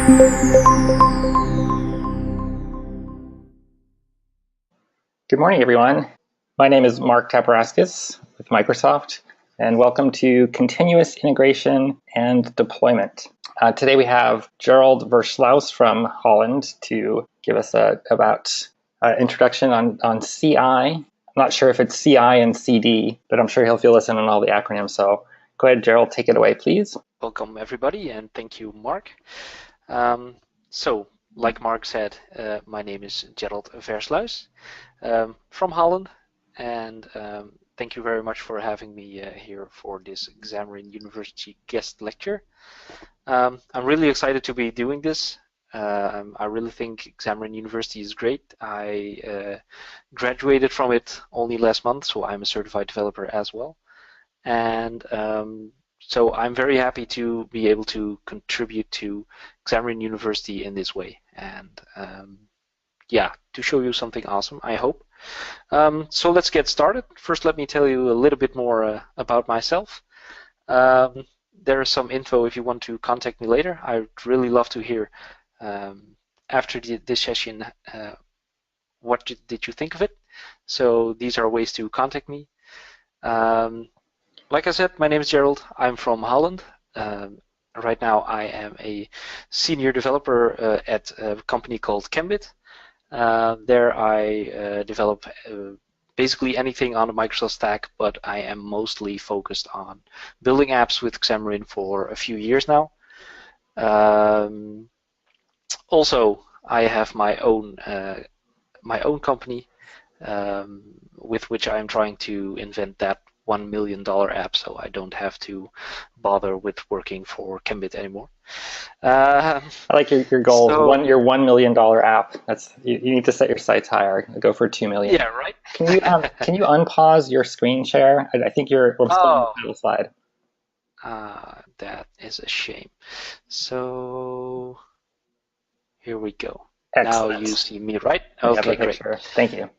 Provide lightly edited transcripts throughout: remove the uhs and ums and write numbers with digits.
Good morning, everyone. My name is Mark Taparaskis with Microsoft, and welcome to Continuous Integration and Deployment. Today we have Gerald Verslaus from Holland to give us about introduction on CI. I'm not sure if it's CI and CD, but I'm sure he'll fill us in on all the acronyms. So go ahead, Gerald, take it away, please. Welcome, everybody, and thank you, Mark. Like Mark said, my name is Gerald Verslaus from Holland, and thank you very much for having me here for this Xamarin University Guest Lecture. I'm really excited to be doing this. I really think Xamarin University is great. I graduated from it only last month, so I'm a certified developer as well. And so I'm very happy to be able to contribute to Xamarin University in this way, and yeah, to show you something awesome, I hope. So let's get started. First, let me tell you a little bit more about myself. There is some info if you want to contact me later. I'd really love to hear after this session what did you think of it. So these are ways to contact me. Like I said, my name is Gerald. I'm from Holland. Right now I am a senior developer at a company called Cambit. There I develop basically anything on the Microsoft stack, but I am mostly focused on building apps with Xamarin for a few years now. Also, I have my own company with which I am trying to invent that $1 million app, so I don't have to bother with working for Cambit anymore. I like your goal. So, your $1 million app. You need to set your sights higher. Go for $2 million. Yeah, right. Can you unpause your screen share? I think we're still on the title slide. That is a shame. So here we go. Excellent. Now you see me, right? Okay, great. Thank you.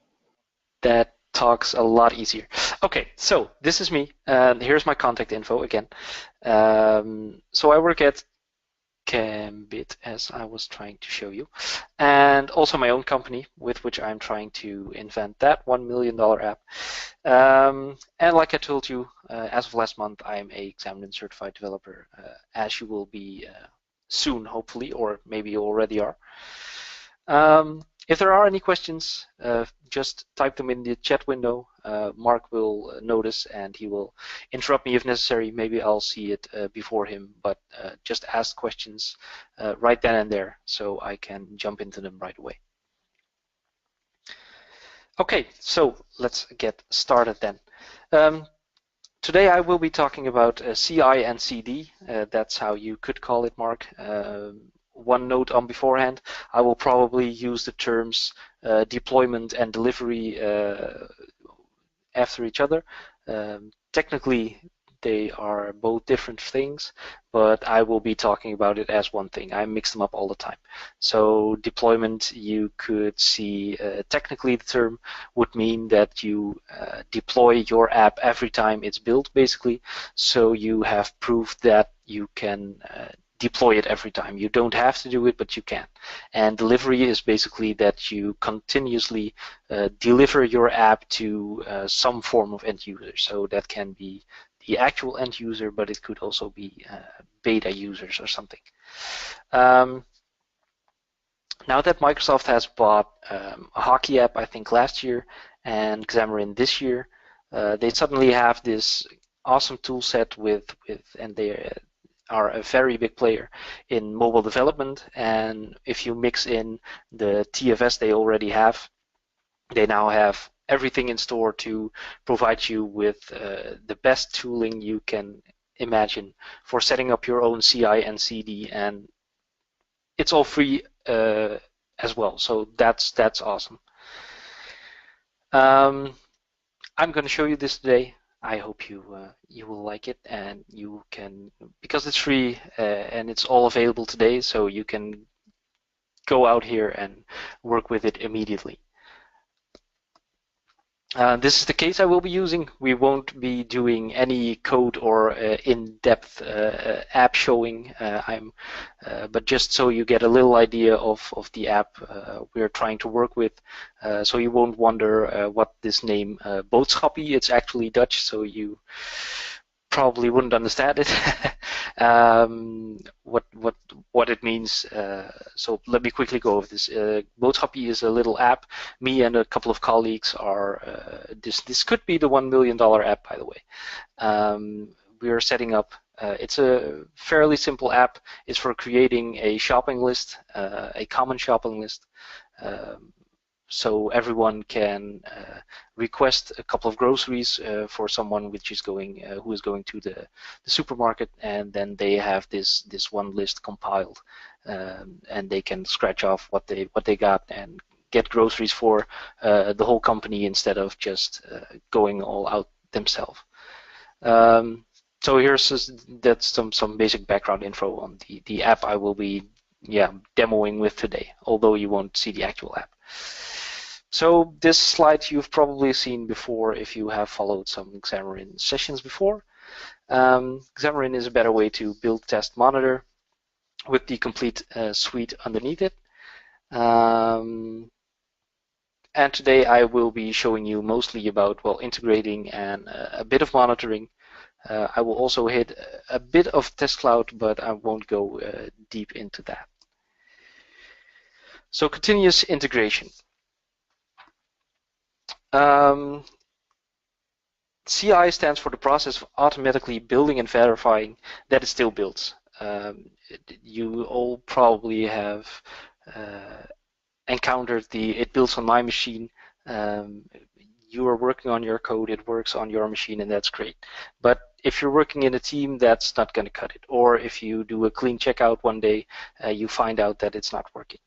That talks a lot easier. Okay, so this is me, and here's my contact info again. So I work at Cambit, as I was trying to show you, and also my own company with which I'm trying to invent that $1 million app. And like I told you, as of last month, I'm a Xamarin certified developer, as you will be soon, hopefully, or maybe you already are. If there are any questions, just type them in the chat window. Mark will notice and he will interrupt me if necessary. Maybe I'll see it before him, but just ask questions right then and there so I can jump into them right away. Okay, so let's get started then. Today I will be talking about CI and CD. That's how you could call it, Mark. One note on beforehand, I will probably use the terms deployment and delivery after each other. Technically, they are both different things, but I will be talking about it as one thing. I mix them up all the time. So deployment, you could see technically the term would mean that you deploy your app every time it's built, basically. So you have proof that you can deploy it every time. You don't have to do it, but you can. And delivery is basically that you continuously deliver your app to some form of end user. So that can be the actual end user, but it could also be beta users or something. Now that Microsoft has bought a hockey app, I think last year, and Xamarin this year, they suddenly have this awesome tool set and they are a very big player in mobile development, and if you mix in the TFS they already have, they now have everything in store to provide you with the best tooling you can imagine for setting up your own CI and CD, and it's all free as well, so that's awesome. I'm going to show you this today. I hope you will like it, and you can, because it's free and it's all available today, so you can go out here and work with it immediately. This is the case I will be using. We won't be doing any code or in-depth app showing. But just so you get a little idea of the app we're trying to work with, so you won't wonder what this name Boodschappie. It's actually Dutch, so you probably wouldn't understand it. What it means. So let me quickly go over this. Boodschappie is a little app. Me and a couple of colleagues are. This could be the $1 million app, by the way. We are setting up. It's a fairly simple app. It's for creating a shopping list, a common shopping list. So everyone can request a couple of groceries for someone which is going who is going to the supermarket, and then they have this one list compiled, and they can scratch off what they got and get groceries for the whole company instead of just going all out themselves. So that's some basic background info on the app I will be demoing with today, although you won't see the actual app. So this slide you've probably seen before if you have followed some Xamarin sessions before. Xamarin is a better way to build, test, monitor with the complete suite underneath it. And today I will be showing you mostly about integrating and a bit of monitoring. I will also hit a bit of test cloud, but I won't go deep into that. So continuous integration. CI stands for the process of automatically building and verifying that it still builds. You all probably have encountered the "it builds on my machine." You are working on your code, it works on your machine, and that's great. But if you're working in a team, that's not going to cut it. Or if you do a clean checkout one day, you find out that it's not working.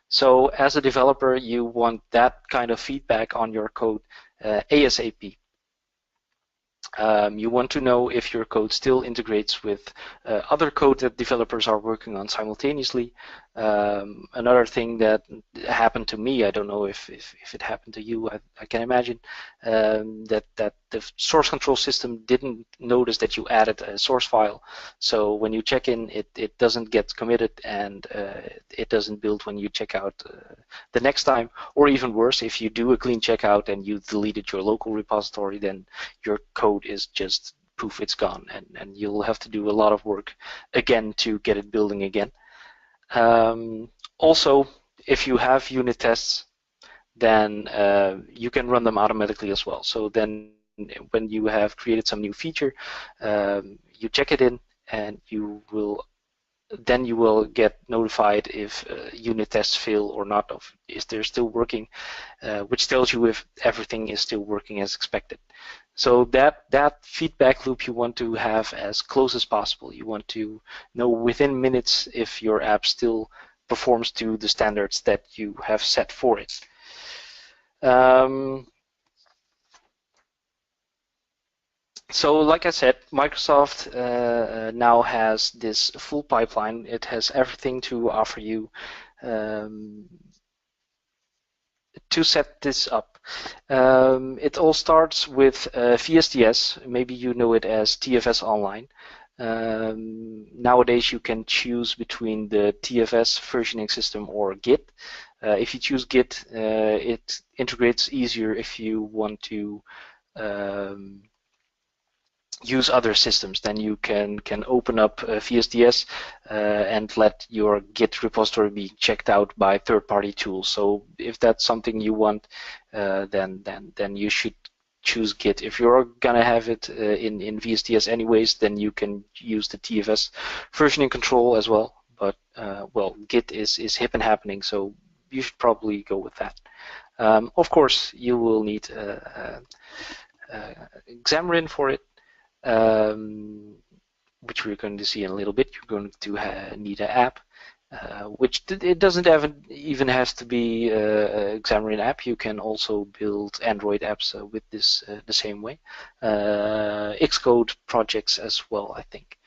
So as a developer, you want that kind of feedback on your code ASAP. You want to know if your code still integrates with other code that developers are working on simultaneously. Another thing that happened to me, I don't know if it happened to you, I can imagine, that the source control system didn't notice that you added a source file. So when you check in, it doesn't get committed, and it doesn't build when you check out the next time. Or even worse, if you do a clean checkout and you deleted your local repository, then your code is just poof, it's gone, and you'll have to do a lot of work again to get it building again. Also, if you have unit tests, then you can run them automatically as well. So then when you have created some new feature, you check it in, and you will get notified if unit tests fail or not, if they're still working, which tells you if everything is still working as expected. So that feedback loop you want to have as close as possible. You want to know within minutes if your app still performs to the standards that you have set for it. So like I said, Microsoft now has this full pipeline. It has everything to offer you to set this up. It all starts with VSTS. Maybe you know it as TFS Online. Nowadays you can choose between the TFS versioning system or Git. If you choose Git, it integrates easier if you want to use other systems. Then you can open up VSTS and let your Git repository be checked out by third-party tools. So if that's something you want, then you should choose Git. If you're gonna have it in VSTS anyways, then you can use the TFS versioning control as well. But well, Git is hip and happening, so you should probably go with that. Of course, you will need Xamarin for it. Which we're going to see in a little bit. You're going to need an app, which it doesn't even have to be a Xamarin app. You can also build Android apps with this the same way. Xcode projects as well, I think.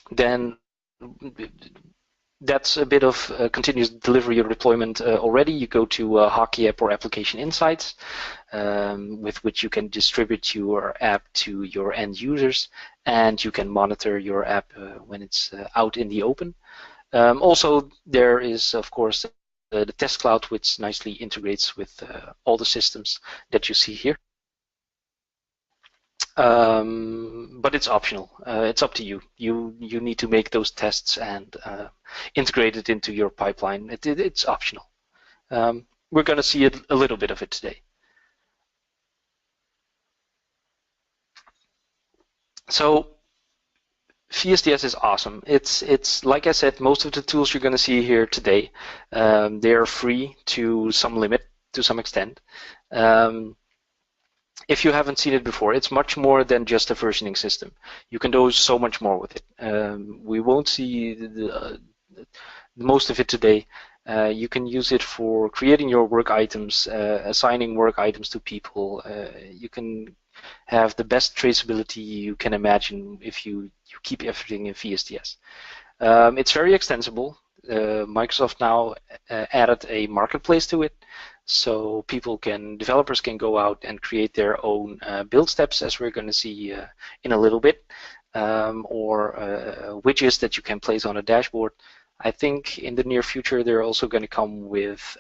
Then that's a bit of continuous delivery or deployment already. You go to Hockey App or Application Insights, with which you can distribute your app to your end users, and you can monitor your app when it's out in the open. Also, there is, of course, the test cloud, which nicely integrates with all the systems that you see here. But it's optional. It's up to you. You need to make those tests and integrate it into your pipeline. It's optional. We're going to see a little bit of it today. So VSTS is awesome. It's like I said, most of the tools you're going to see here today, they are free to some limit, to some extent. If you haven't seen it before, it's much more than just a versioning system. You can do so much more with it. We won't see most of it today. You can use it for creating your work items, assigning work items to people. You can have the best traceability you can imagine if you keep everything in VSTS. It's very extensible. Microsoft now added a marketplace to it, so developers can go out and create their own build steps, as we're going to see in a little bit, or widgets that you can place on a dashboard. I think in the near future they're also going to come with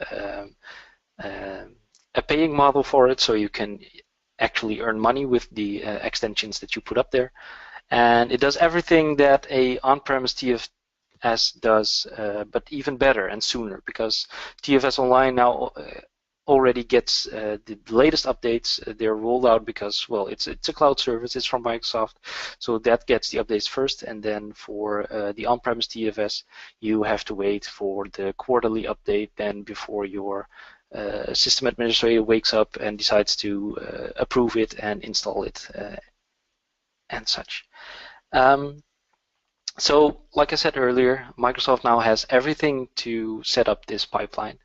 a paying model for it, so you can actually earn money with the extensions that you put up there. And it does everything that a on-premise TFS does, but even better and sooner, because TFS Online now already gets the latest updates. They're rolled out because, well, it's a cloud service, it's from Microsoft, so that gets the updates first, and then for the on-premise TFS, you have to wait for the quarterly update then before your system administrator wakes up and decides to approve it and install it and such. So, like I said earlier, Microsoft now has everything to set up this pipeline.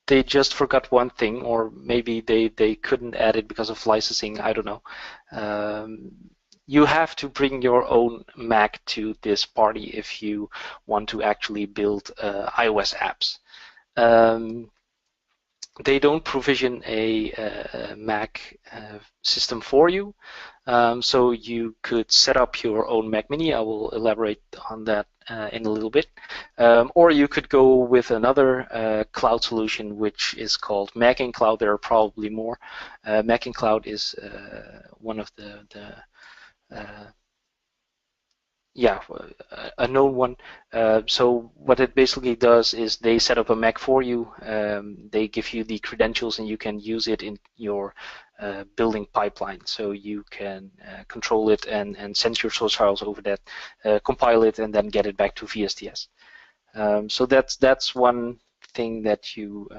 They just forgot one thing, or maybe they couldn't add it because of licensing, I don't know. You have to bring your own Mac to this party if you want to actually build iOS apps. They don't provision a Mac system for you, so you could set up your own Mac Mini. I will elaborate on that in a little bit. Or you could go with another cloud solution, which is called Mac in Cloud. There are probably more. Mac in Cloud is one of a known one. So what it basically does is they set up a Mac for you. They give you the credentials, and you can use it in your building pipeline. So you can control it and send your source files over that, compile it, and then get it back to VSTS. So that's one thing that you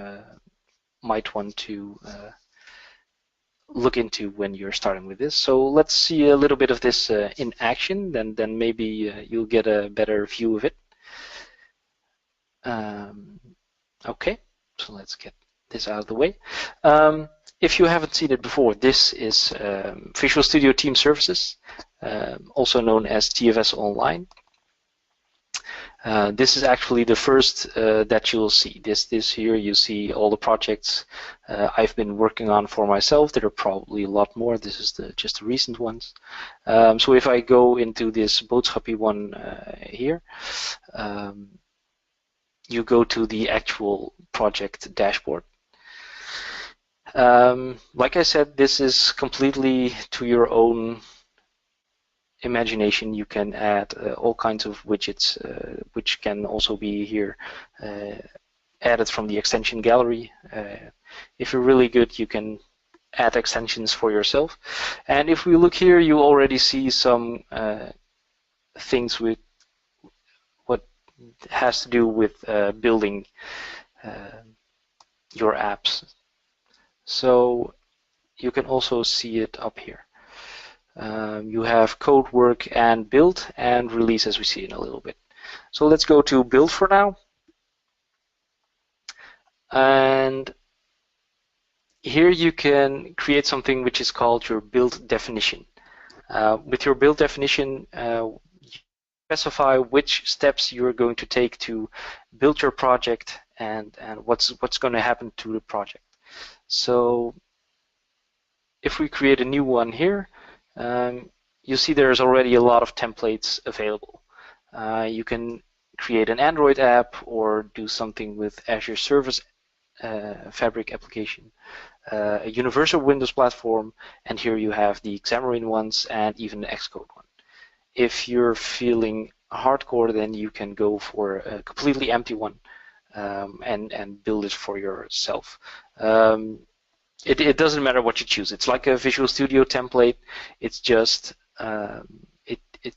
might want to look into when you're starting with this. So let's see a little bit of this in action, then maybe you'll get a better view of it. Okay, so let's get this out of the way. If you haven't seen it before, this is Visual Studio Team Services, also known as TFS Online. This is actually the first that you'll see. This here, you see all the projects I've been working on for myself. There are probably a lot more. This is just the recent ones. So if I go into this Boodschappie one here, you go to the actual project dashboard. Like I said, this is completely to your own imagination. You can add all kinds of widgets, which can also be here added from the extension gallery. If you're really good, you can add extensions for yourself. And if we look here, you already see some things with what has to do with building your apps. So you can also see it up here. You have code, work, and build, and release, as we see in a little bit. So let's go to build for now. And here you can create something which is called your build definition. With your build definition, specify which steps you're going to take to build your project and what's going to happen to the project. So if we create a new one here, you see there's already a lot of templates available. You can create an Android app or do something with Azure Service Fabric application, a universal Windows platform, and here you have the Xamarin ones and even the Xcode one. If you're feeling hardcore, then you can go for a completely empty one and build it for yourself. It doesn't matter what you choose. It's like a Visual Studio template. It's just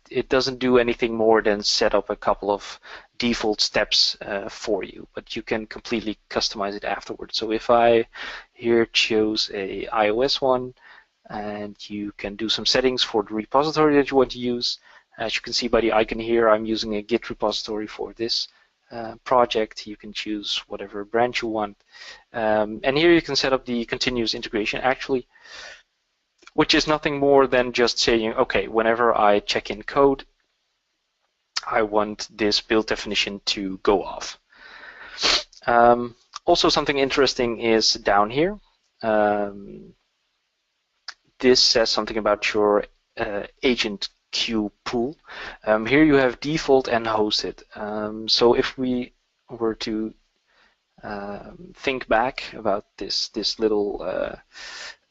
it doesn't do anything more than set up a couple of default steps for you, but you can completely customize it afterwards. So if I here choose a iOS one, and you can do some settings for the repository that you want to use. As you can see by the icon here, I'm using a Git repository for this project. You can choose whatever branch you want. And here you can set up the continuous integration, actually, which is nothing more than just saying, okay, whenever I check in code, I want this build definition to go off. Also, something interesting is down here. This says something about your agent queue pool. Here you have default and hosted. So if we were to think back about this little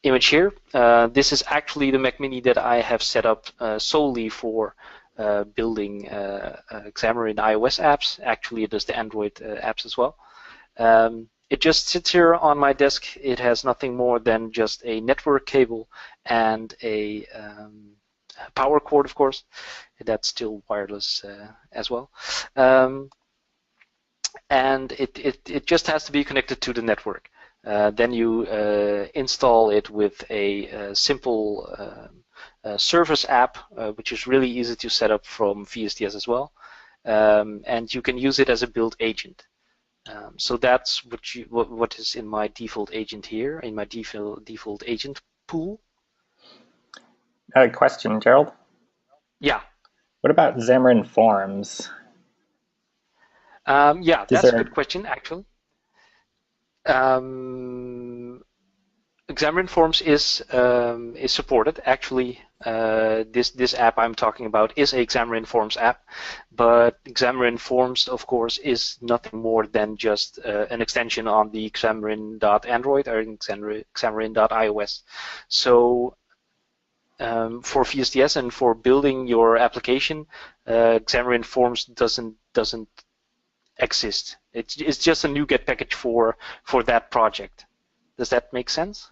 image here, this is actually the Mac Mini that I have set up solely for building Xamarin iOS apps. Actually, it does the Android apps as well. It just sits here on my desk. It has nothing more than just a network cable and a power cord, of course. That's still wireless as well. And it just has to be connected to the network. Then you install it with a simple service app, which is really easy to set up from VSTS as well. And you can use it as a build agent. So that's what is in my default agent here, in my default agent pool. A question, Gerald? Yeah. What about Xamarin Forms? Yeah, that's a good question, actually. Xamarin Forms is supported. Actually, this app I'm talking about is a Xamarin Forms app, but Xamarin Forms, of course, is nothing more than just an extension on the Xamarin.Android or Xamarin.iOS. So for VSTS and for building your application, Xamarin Forms doesn't exist. It's just a NuGet package for that project. Does that make sense?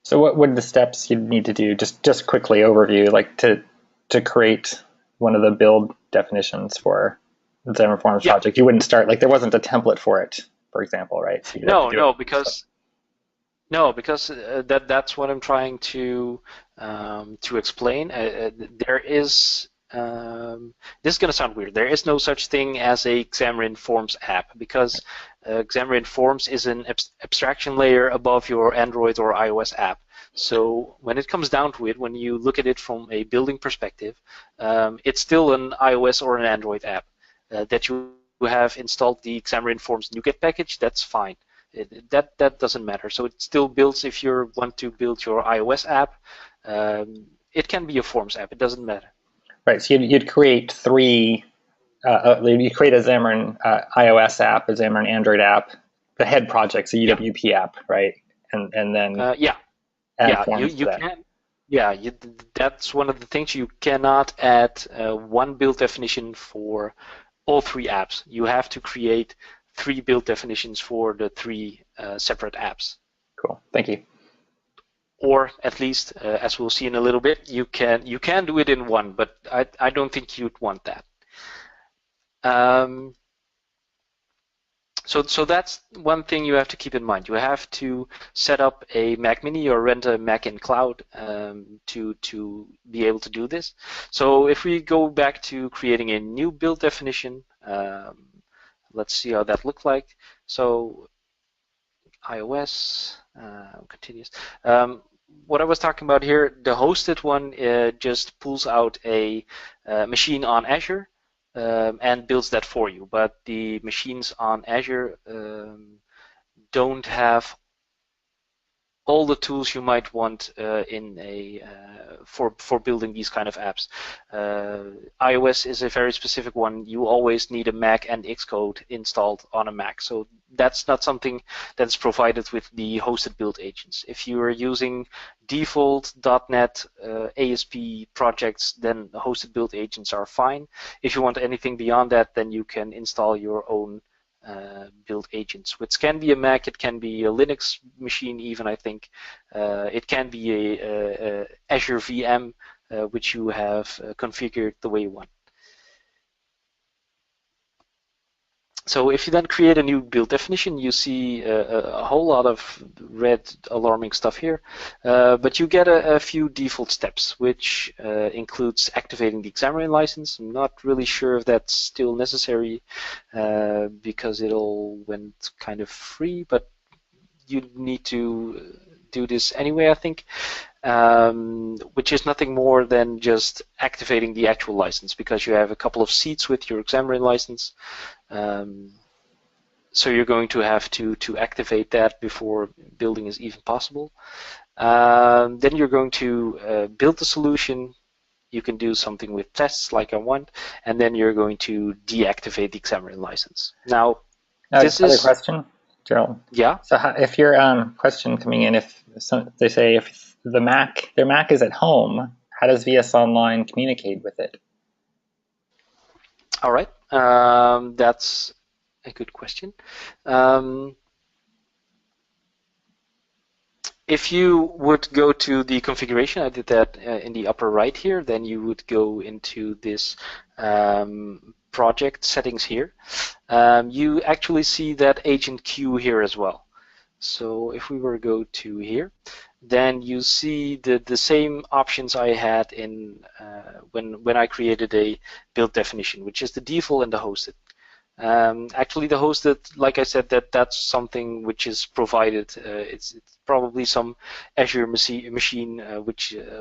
So what would the steps you'd need to do, just quickly overview, like to create one of the build definitions for the Xamarin Forms project? You wouldn't start, like there wasn't a template for it, for example, right? So no, because that's what I'm trying to explain. There is this is going to sound weird. There is no such thing as a Xamarin Forms app because Xamarin Forms is an abstraction layer above your Android or iOS app. So when it comes down to it, when you look at it from a building perspective, it's still an iOS or an Android app. That you have installed the Xamarin Forms NuGet package, that's fine. That doesn't matter. So it still builds if you want to build your iOS app. It can be a Forms app. It doesn't matter. Right. So you'd create three. You create a Xamarin iOS app, a Xamarin Android app, the head project's a UWP app, right? And then add forms to that. Can. Yeah, that's one of the things. You cannot add one build definition for all three apps. You have to create 3 build definitions for the 3 separate apps. Cool. Thank you. Or at least, as we'll see in a little bit, you can do it in one, but I don't think you'd want that. So that's one thing you have to keep in mind. You have to set up a Mac Mini or rent a Mac in cloud to be able to do this. So if we go back to creating a new build definition, let's see how that looks like. So iOS continues. What I was talking about here, the hosted one just pulls out a machine on Azure. and builds that for you. But the machines on Azure don't have all the tools you might want for building these kind of apps. iOS is a very specific one. You always need a Mac and Xcode installed on a Mac, so that's not something that's provided with the hosted build agents. If you are using default .NET ASP projects, then hosted build agents are fine. If you want anything beyond that, then you can install your own build agents, which can be a Mac, it can be a Linux machine even, I think. It can be a Azure VM, which you have configured the way you want. So if you then create a new build definition, you see a whole lot of red alarming stuff here, but you get a few default steps, which includes activating the Xamarin license. I'm not really sure if that's still necessary because it all went kind of free, but you need to do this anyway, I think, which is nothing more than just activating the actual license, because you have a couple of seats with your Xamarin license. So you're going to have to activate that before building is even possible. Then you're going to build the solution. You can do something with tests like I want, and then you're going to deactivate the Xamarin license. Now, this is a question, Gerald. Yeah. So if your question coming in, they say if their Mac is at home, how does VS Online communicate with it? All right, that's a good question. If you would go to the configuration, I did that in the upper right here, then you would go into this project settings here. You actually see that agent queue here as well. So if we were to go to here, then you see the same options I had in when I created a build definition, which is the default and the hosted. Actually, the hosted, like I said, that's something which is provided. It's probably some Azure machine,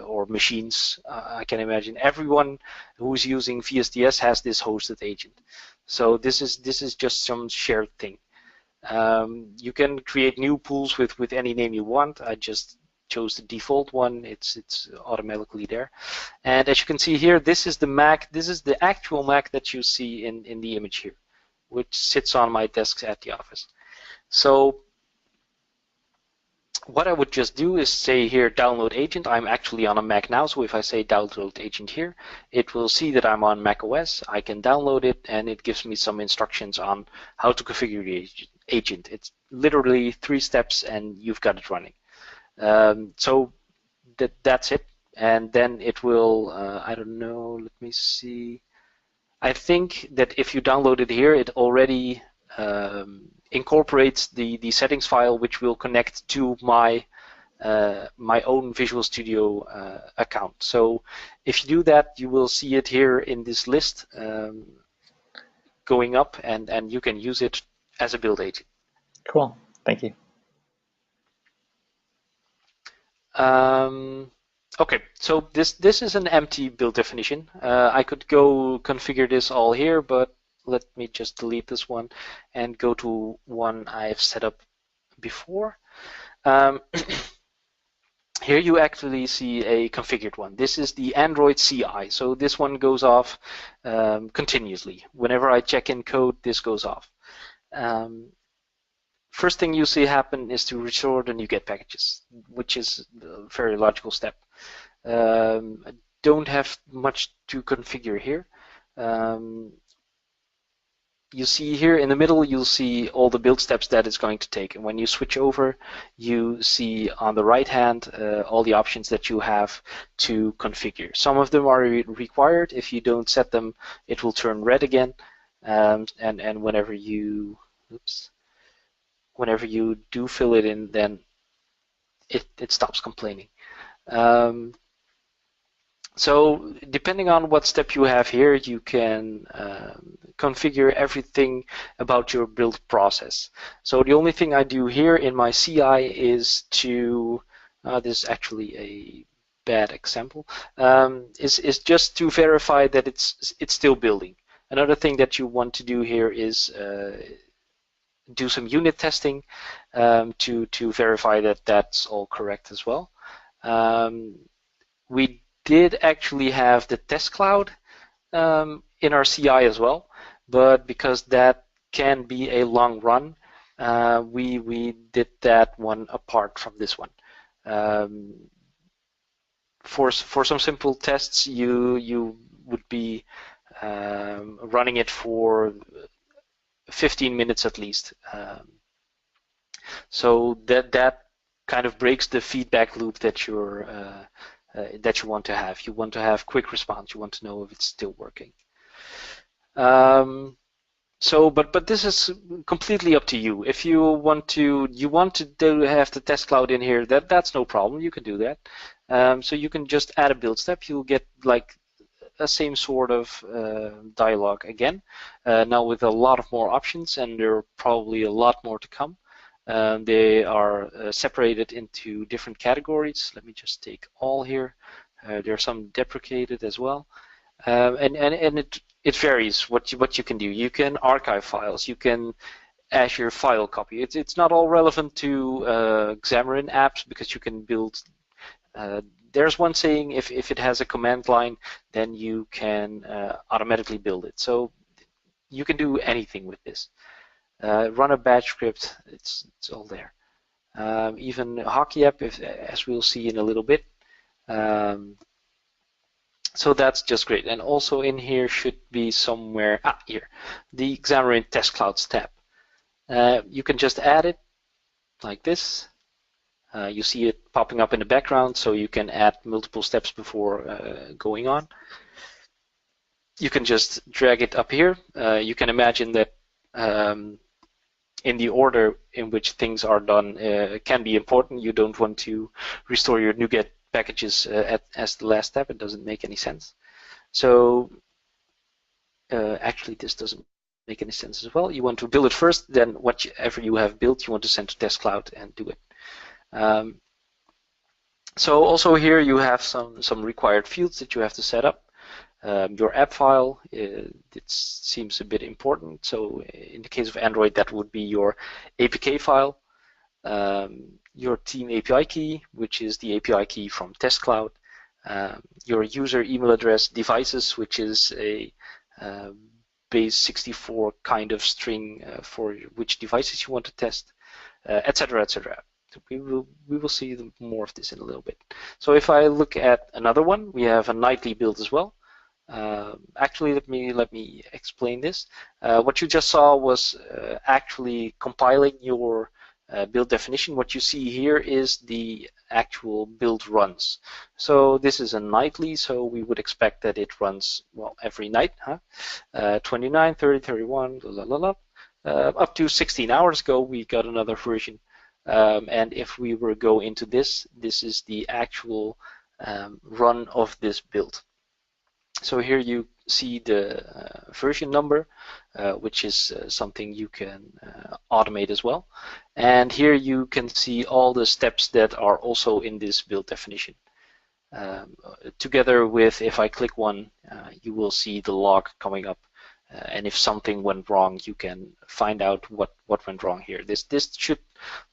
or machines. I can imagine everyone who's using VSDS has this hosted agent. So this is just some shared thing. You can create new pools with any name you want. I just chose the default one. It's automatically there. And as you can see here, this is the Mac. This is the actual Mac that you see in the image here, which sits on my desk at the office. So what I would just do is say here, download agent. I'm actually on a Mac now, so if I say download agent here, it will see that I'm on Mac OS. I can download it, and it gives me some instructions on how to configure the agent. It's literally 3 steps, and you've got it running. So that's it. And then it will, I don't know, let me see. I think that if you download it here, it already incorporates the settings file, which will connect to my my own Visual Studio account. So if you do that, you will see it here in this list going up, and you can use it as a build agent. Cool, thank you. Okay, so this is an empty build definition. I could go configure this all here, but let me just delete this one and go to one I've set up before. Here you actually see a configured one. This is the Android CI, so this one goes off continuously. Whenever I check in code, this goes off. First thing you see happen is to restore the NuGet packages, which is a very logical step. I don't have much to configure here. You see here in the middle, you'll see all the build steps that it's going to take. And when you switch over, you see on the right hand all the options that you have to configure. Some of them are required. If you don't set them, it will turn red again. And whenever you, whenever you do fill it in, then it stops complaining. So depending on what step you have here, you can configure everything about your build process. So the only thing I do here in my CI is to, this is actually a bad example, is just to verify that it's still building. Another thing that you want to do here is do some unit testing to verify that that's all correct as well. We did actually have the test cloud in our CI as well, but because that can be a long run, we did that one apart from this one. For some simple tests, you would be running it for 15 minutes at least. So that kind of breaks the feedback loop that that you want to have. You want to have quick response. You want to know if it's still working. But this is completely up to you. If you want to have the test cloud in here, that's no problem. You can do that. So you can just add a build step. You'll get like a same sort of dialogue again, now with a lot of more options, and there are probably a lot more to come. They are separated into different categories. Let me just take all here. There are some deprecated as well, and it varies what you can do. You can archive files. You can Azure file copy. It's not all relevant to Xamarin apps because you can build. There's one saying if it has a command line, then you can automatically build it. So you can do anything with this. Run a batch script. It's all there. Even Hockey app, as we'll see in a little bit. So that's just great. And also in here should be somewhere, here, the Xamarin Test Clouds tab. You can just add it like this. You see it popping up in the background, so you can add multiple steps before going on. You can just drag it up here. You can imagine that in the order in which things are done can be important. You don't want to restore your NuGet packages as the last step. It doesn't make any sense. So actually this doesn't make any sense as well. You want to build it first, then whatever you have built you want to send to test cloud and do it. So also here you have some required fields that you have to set up. Your app file, it seems a bit important. So in the case of Android, that would be your APK file. Your team API key, which is the API key from Test Cloud. Your user email address, devices, which is a base 64 kind of string for which devices you want to test, etc., etc. We will see more of this in a little bit. So if I look at another one, we have a nightly build as well. Actually, let me explain this. What you just saw was actually compiling your build definition. What you see here is the actual build runs. So this is a nightly, so we would expect that it runs, well, every night, 29, 30, 31, up to 16 hours ago we got another version. And if we were to go into this is the actual run of this build. So here you see the version number, which is something you can automate as well. And here you can see all the steps that are also in this build definition. Together with, if I click one, you will see the log coming up. And if something went wrong, you can find out what went wrong here. This should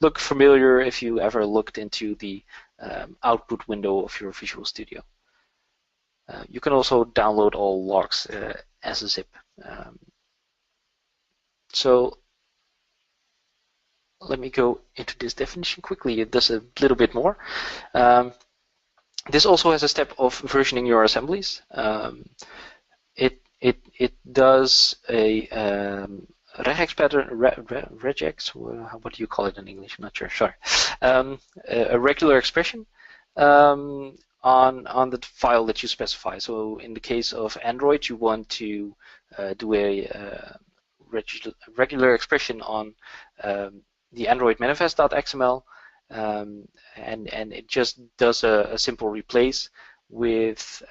look familiar if you ever looked into the output window of your Visual Studio. You can also download all logs as a zip. So let me go into this definition quickly. It does a little bit more. This also has a step of versioning your assemblies. It does a regex pattern, regex. What do you call it in English? I'm not sure. Sorry. A regular expression on the file that you specify. So in the case of Android, you want to do a regular expression on the Android manifest.xml, and it just does a simple replace with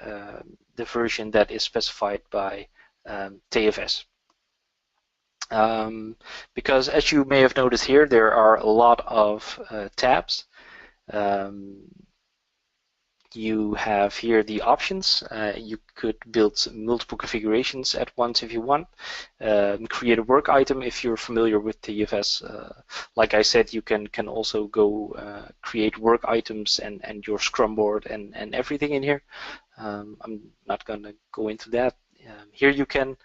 the version that is specified by TFS. Because as you may have noticed here, there are a lot of tabs. You have here the options. You could build multiple configurations at once if you want. Create a work item if you're familiar with TFS. Like I said, you can also go create work items and your Scrum board and everything in here. I'm not going to go into that. Here you can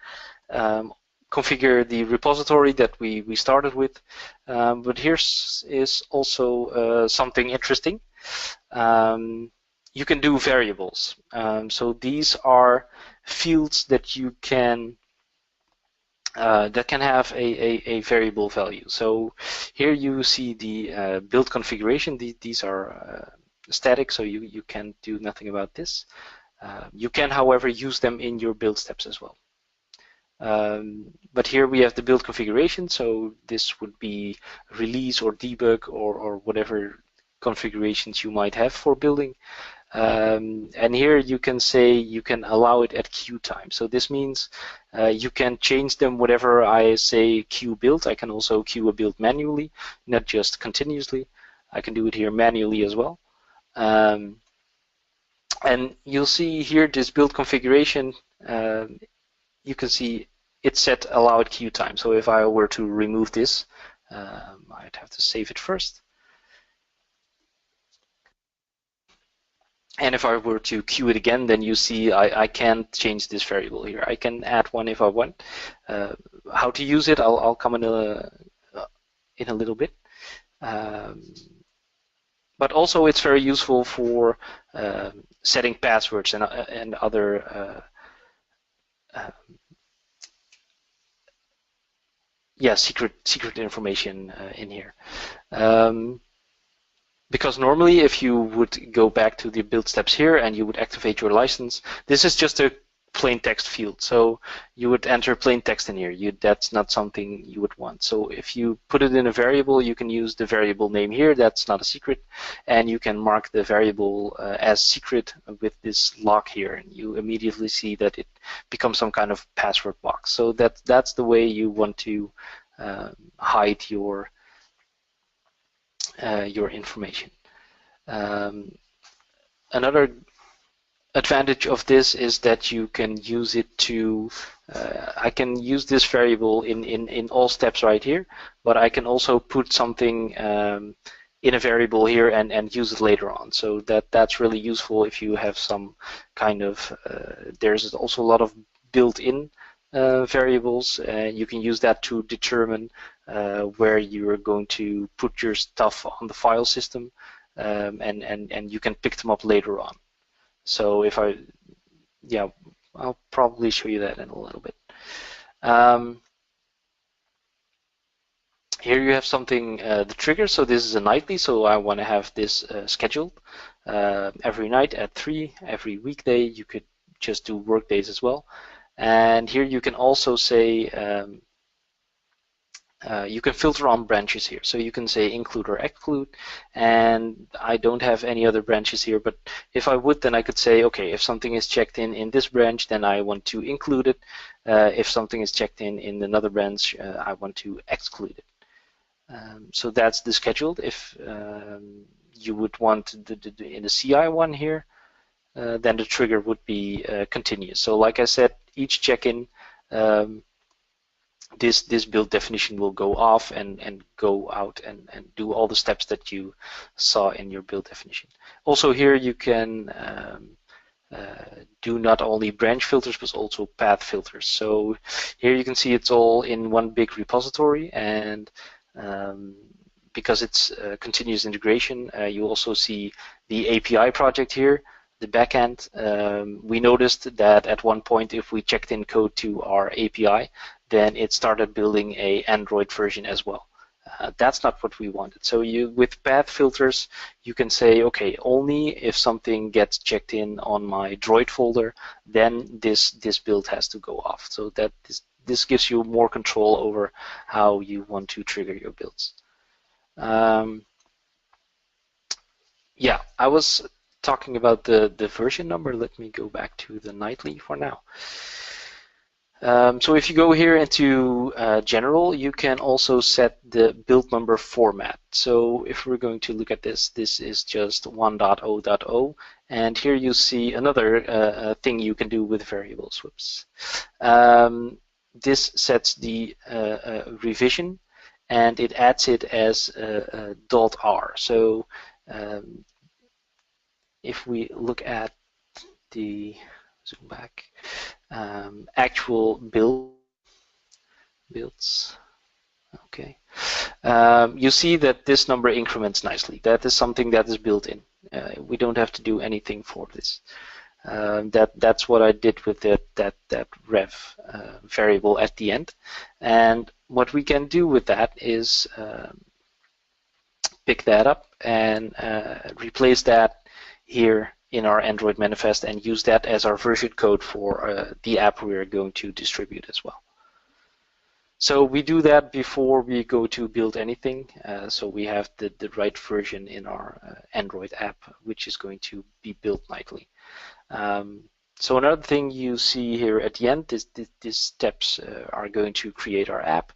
configure the repository that we started with. But here's is also something interesting. You can do variables. So these are fields that you can that can have a variable value. So here you see the build configuration. These are static, so you can do nothing about this. You can, however, use them in your build steps as well. But here we have the build configuration, so this would be release or debug or whatever configurations you might have for building. And here you can say you can allow it at queue time. So this means you can change them whatever I say queue build. I can also queue a build manually, not just continuously. I can do it here manually as well. And you'll see here this build configuration, you can see it set allow at queue time. So if I were to remove this, I'd have to save it first. And if I were to queue it again, then you see I can't change this variable here. I can add one if I want. How to use it, I'll come in a little bit. But also it's very useful for setting passwords and other secret information in here. Because normally if you would go back to the build steps here and you would activate your license, this is just a plain text field. So you would enter plain text in here. That's not something you would want. So if you put it in a variable, you can use the variable name here. That's not a secret. And you can mark the variable as secret with this lock here. And you immediately see that it becomes some kind of password box. So that's the way you want to hide your information. Another advantage of this is that you can use it to, I can use this variable in all steps right here, but I can also put something in a variable here and use it later on. So that's really useful if you have some kind of, there's also a lot of built-in variables. You can use that to determine where you're going to put your stuff on the file system, and you can pick them up later on. So if I'll probably show you that in a little bit. Here you have something, the trigger. So this is a nightly, so I want to have this scheduled every night at 3, every weekday. You could just do work days as well. And here you can also say, you can filter on branches here. So you can say include or exclude, and I don't have any other branches here, but if I would, then I could say, okay, if something is checked in this branch, then I want to include it. If something is checked in another branch, I want to exclude it. So that's the scheduled. If you would want in the CI one here, then the trigger would be continuous. So like I said, each check-in, this build definition will go off and go out and do all the steps that you saw in your build definition. Also here you can do not only branch filters but also path filters. So here you can see it's all in one big repository, and because it's continuous integration, you also see the API project here, the backend. We noticed that at one point, if we checked in code to our API, then it started building a Android version as well. That's not what we wanted. So with path filters, you can say, okay, only if something gets checked in on my Droid folder, then this build has to go off. So that this gives you more control over how you want to trigger your builds. Yeah, I was talking about the version number. Let me go back to the nightly for now. So if you go here into general, you can also set the build number format. So if we're going to look at this is just 1.0.0, And here you see another thing you can do with variables. Whoops. This sets the revision, and it adds it as .r. So if we look at the zoom back actual builds, okay, you see that this number increments nicely. That is something that is built in. We don't have to do anything for this. That's what I did with that rev variable at the end. And what we can do with that is pick that up and replace that here in our Android manifest and use that as our version code for the app we're going to distribute as well. So we do that before we go to build anything, so we have the right version in our Android app, which is going to be built nightly. So another thing you see here at the end is these steps are going to create our app.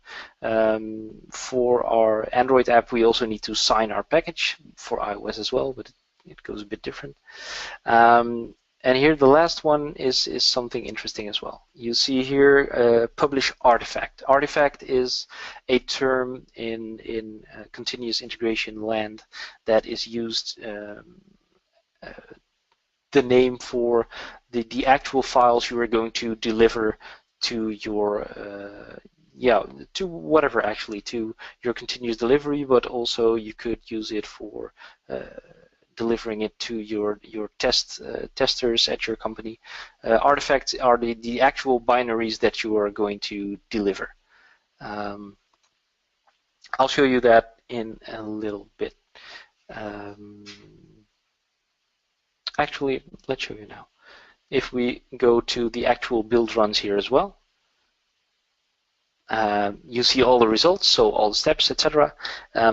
For our Android app, we also need to sign our package for iOS as well, but it goes a bit different. And here the last one is something interesting as well. You see here publish artifact. Artifact is a term in continuous integration land that is used the name for the actual files you are going to deliver to your to whatever, actually, to your continuous delivery, but also you could use it for delivering it to your testers at your company. Artifacts are the actual binaries that you are going to deliver. I'll show you that in a little bit. Actually, let's show you now. If we go to the actual build runs here as well, you see all the results, so all the steps, etc.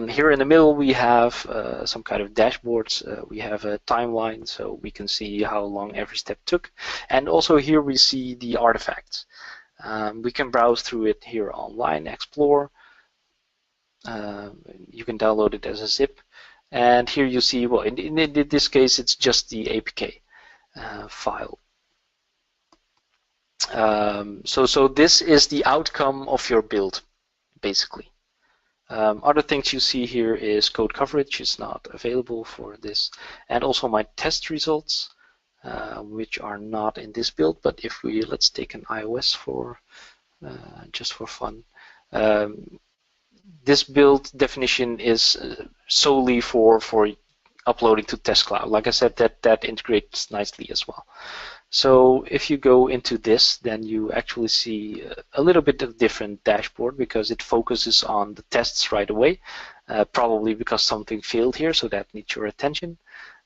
Here in the middle we have some kind of dashboards. We have a timeline, so we can see how long every step took. And also here we see the artifacts. We can browse through it here online, explore. You can download it as a zip. And here you see, well, in this case, it's just the APK file. So this is the outcome of your build, basically. Other things you see here is code coverage is not available for this, and also my test results, which are not in this build. But if let's take an iOS for just for fun. This build definition is solely for uploading to test cloud. Like I said, that integrates nicely as well. So if you go into this, then you actually see a little bit of different dashboard because it focuses on the tests right away, probably because something failed here, so that needs your attention.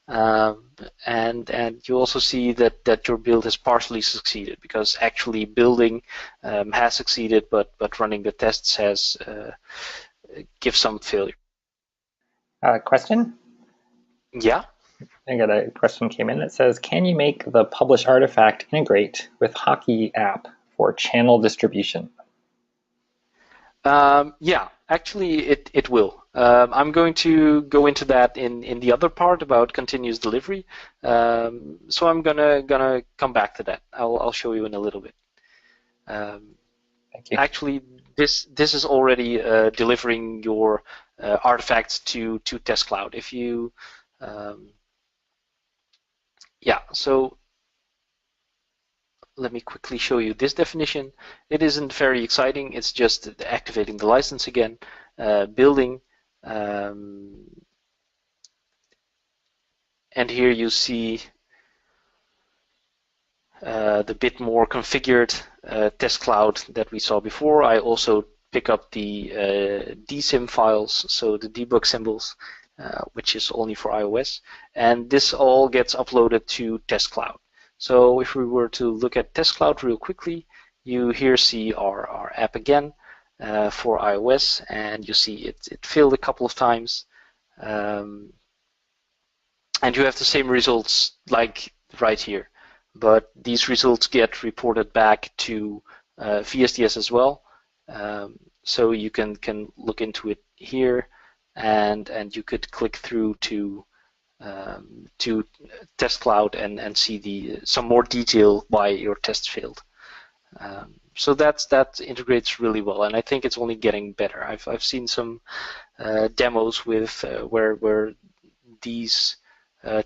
And you also see that your build has partially succeeded because actually building has succeeded, but running the tests has give some failure. Question? Yeah. I got a question came in that says, can you make the publish artifact integrate with Hockey app for channel distribution? Yeah, actually it will. I'm going to go into that in the other part about continuous delivery. So I'm gonna come back to that. I'll show you in a little bit. Thank you. Actually, this is already delivering your artifacts to test cloud. If you yeah, so let me quickly show you this definition. It isn't very exciting. It's just activating the license again, building, and here you see the bit more configured test cloud that we saw before. I also pick up the dsym files, so the debug symbols, which is only for iOS, and this all gets uploaded to test cloud. So if we were to look at test cloud real quickly, you here see our app again for iOS, and you see it failed a couple of times, and you have the same results like right here, but these results get reported back to VSTS as well. So you can look into it here, and you could click through to to test cloud and see some more detail why your test failed. So that integrates really well, and I think it's only getting better. I've seen some demos with where these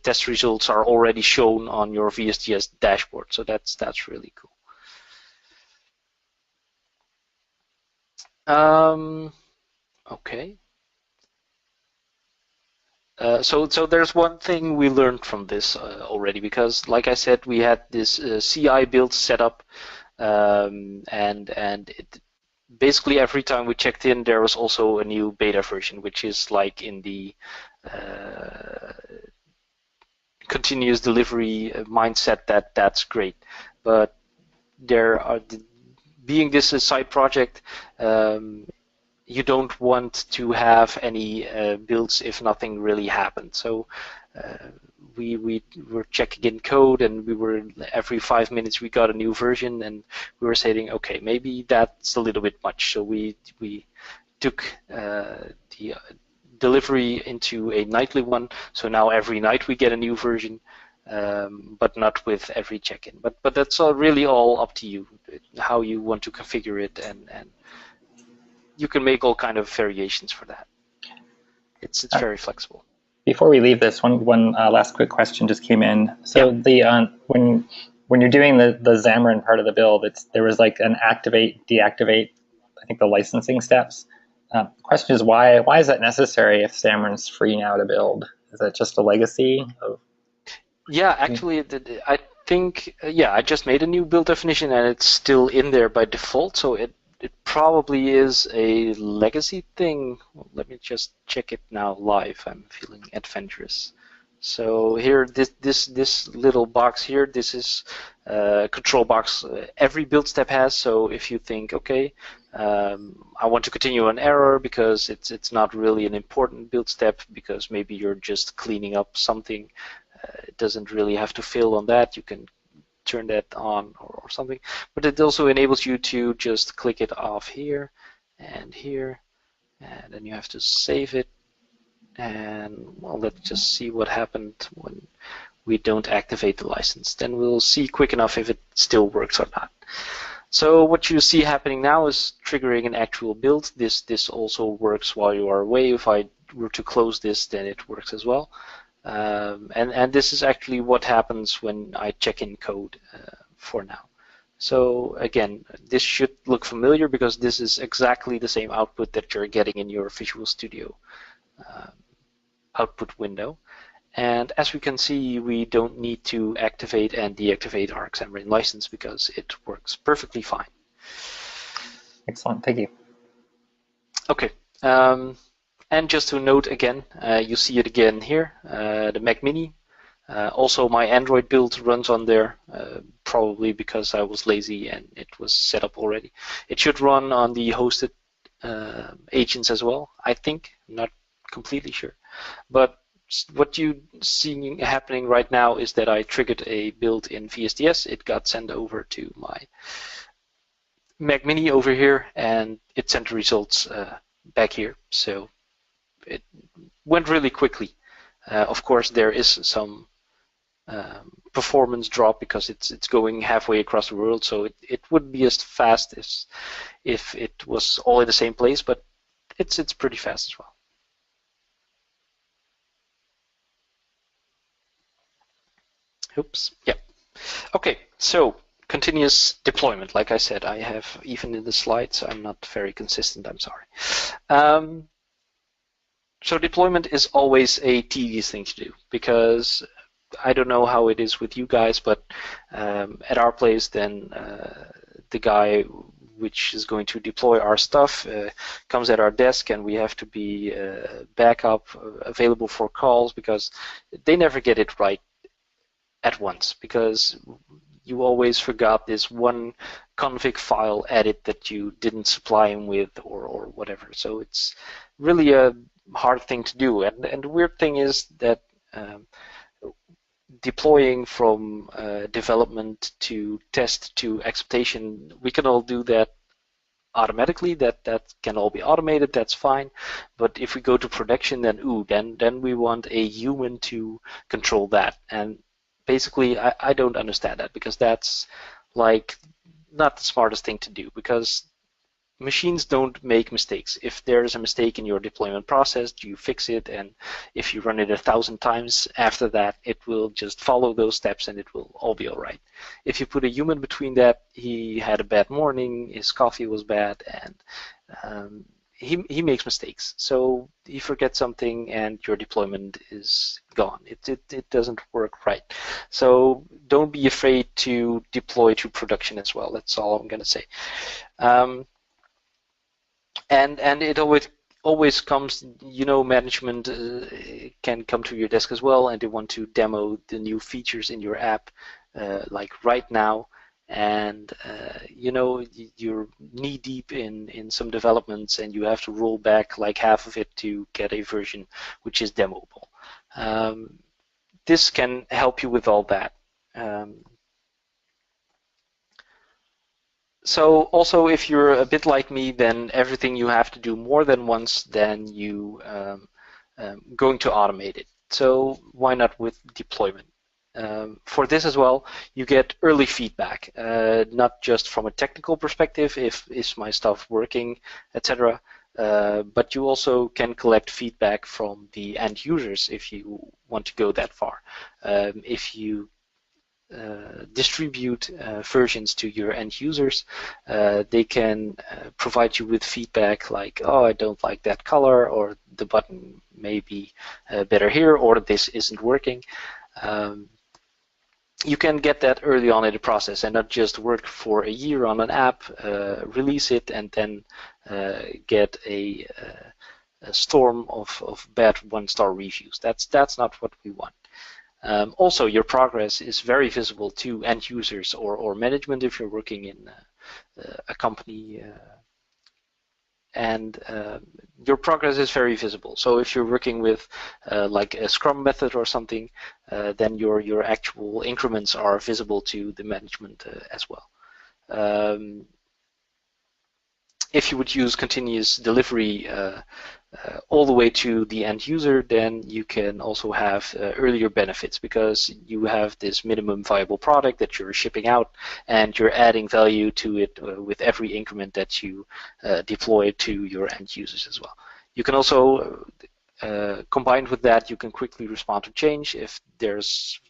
test results are already shown on your VSTS dashboard. So that's really cool. Okay. So there's one thing we learned from this already, because like I said, we had this CI build set up, and it, basically every time we checked in, there was also a new beta version, which is like in the continuous delivery mindset. That's great, but there are being this a side project. You don't want to have any builds if nothing really happened. So we were checking in code, and we were every 5 minutes we got a new version, and we were saying, okay, maybe that's a little bit much. So we took the delivery into a nightly one. So now every night we get a new version, but not with every check-in. But that's really all up to you, how you want to configure it, and you can make all kind of variations for that. It's very flexible. Before we leave this, one last quick question just came in. So the when you're doing the Xamarin part of the build, there was like an activate, deactivate, I think the licensing steps. The question is why is that necessary if Xamarin's free now to build? Is that just a legacy of? Yeah, actually, I think I just made a new build definition, and it's still in there by default. So it probably is a legacy thing. Well, let me just check it now live. I'm feeling adventurous. So here, this little box here, this is a control box every build step has. So if you think, okay, I want to continue an error because it's not really an important build step, because maybe you're just cleaning up something, it doesn't really have to fill on that. You can turn that on or something, but it also enables you to just click it off here, and then you have to save it. And well, let's just see what happened when we don't activate the license. Then we'll see quick enough if it still works or not. So what you see happening now is triggering an actual build. This also works while you are away. If I were to close this, then it works as well. And this is actually what happens when I check in code for now. So again, this should look familiar because this is exactly the same output that you're getting in your Visual Studio output window. And as we can see, we don't need to activate and deactivate our Xamarin license because it works perfectly fine. Excellent, thank you. Okay. And just to note again, you see it again here, the Mac Mini. Also, my Android build runs on there, probably because I was lazy and it was set up already. It should run on the hosted agents as well, I think. I'm not completely sure. But what you see happening right now is that I triggered a build in VSTS. It got sent over to my Mac Mini over here, and it sent the results back here. So it went really quickly. Of course, there is some performance drop because it's going halfway across the world, so it wouldn't be as fast as if it was all in the same place, but it's pretty fast as well. Oops. Yeah. Okay. So continuous deployment. Like I said, I have even in the slides, I'm not very consistent. I'm sorry. So deployment is always a tedious thing to do because I don't know how it is with you guys, but at our place, then the guy which is going to deploy our stuff comes at our desk, and we have to be backup available for calls because they never get it right at once, because you always forgot this one config file edit that you didn't supply him with or whatever. So it's really a hard thing to do. And the weird thing is that deploying from development to test to acceptation, we can all do that automatically, that can all be automated, that's fine. But if we go to production, then we want a human to control that. And basically, I don't understand that, because that's like not the smartest thing to do, because machines don't make mistakes. If there's a mistake in your deployment process, you fix it, and if you run it 1,000 times after that, it will just follow those steps and it will all be all right. If you put a human between that, he had a bad morning, his coffee was bad, and he makes mistakes. So he forgets something and your deployment is gone. It doesn't work right. So don't be afraid to deploy to production as well. That's all I'm going to say. And it always comes, management can come to your desk as well, and they want to demo the new features in your app, like right now. And you're knee deep in some developments, and you have to roll back like half of it to get a version which is demoable. This can help you with all that. So also, if you're a bit like me, then everything you have to do more than once, then you going to automate it. So why not with deployment? For this as well, you get early feedback, not just from a technical perspective, is my stuff working, etc. But you also can collect feedback from the end users if you want to go that far. If you distribute versions to your end users, they can provide you with feedback like, oh, I don't like that color, or the button may be better here, or this isn't working. You can get that early on in the process and not just work for a year on an app, release it, and then get a storm of bad one-star reviews. That's not what we want. Also, your progress is very visible to end users or management if you're working in a company, and your progress is very visible. So if you're working with like a Scrum method or something, then your actual increments are visible to the management as well. If you would use continuous delivery all the way to the end user, then you can also have earlier benefits, because you have this minimum viable product that you're shipping out, and you're adding value to it with every increment that you deploy to your end users as well. You can also, combined with that, you can quickly respond to change. If there's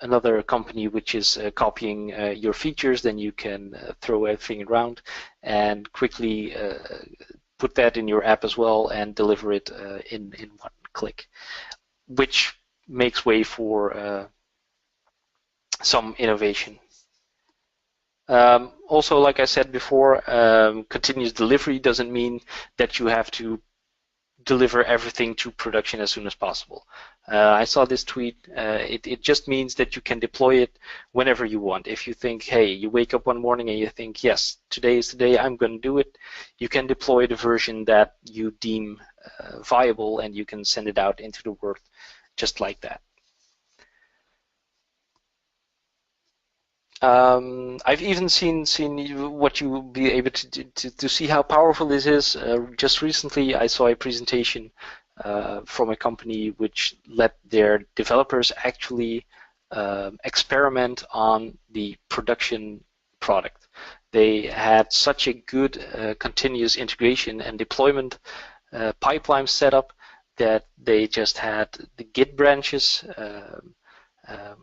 another company which is copying your features, then you can throw everything around and quickly put that in your app as well and deliver it in one click, which makes way for some innovation. Also, like I said before, continuous delivery doesn't mean that you have to deliver everything to production as soon as possible. I saw this tweet. It just means that you can deploy it whenever you want. If you think, hey, you wake up one morning and you think, yes, today is the day I'm going to do it, you can deploy the version that you deem viable, and you can send it out into the world just like that. I've even seen what you will be able to see how powerful this is. Just recently, I saw a presentation from a company which let their developers actually experiment on the production product. They had such a good continuous integration and deployment pipeline set up that they just had the Git branches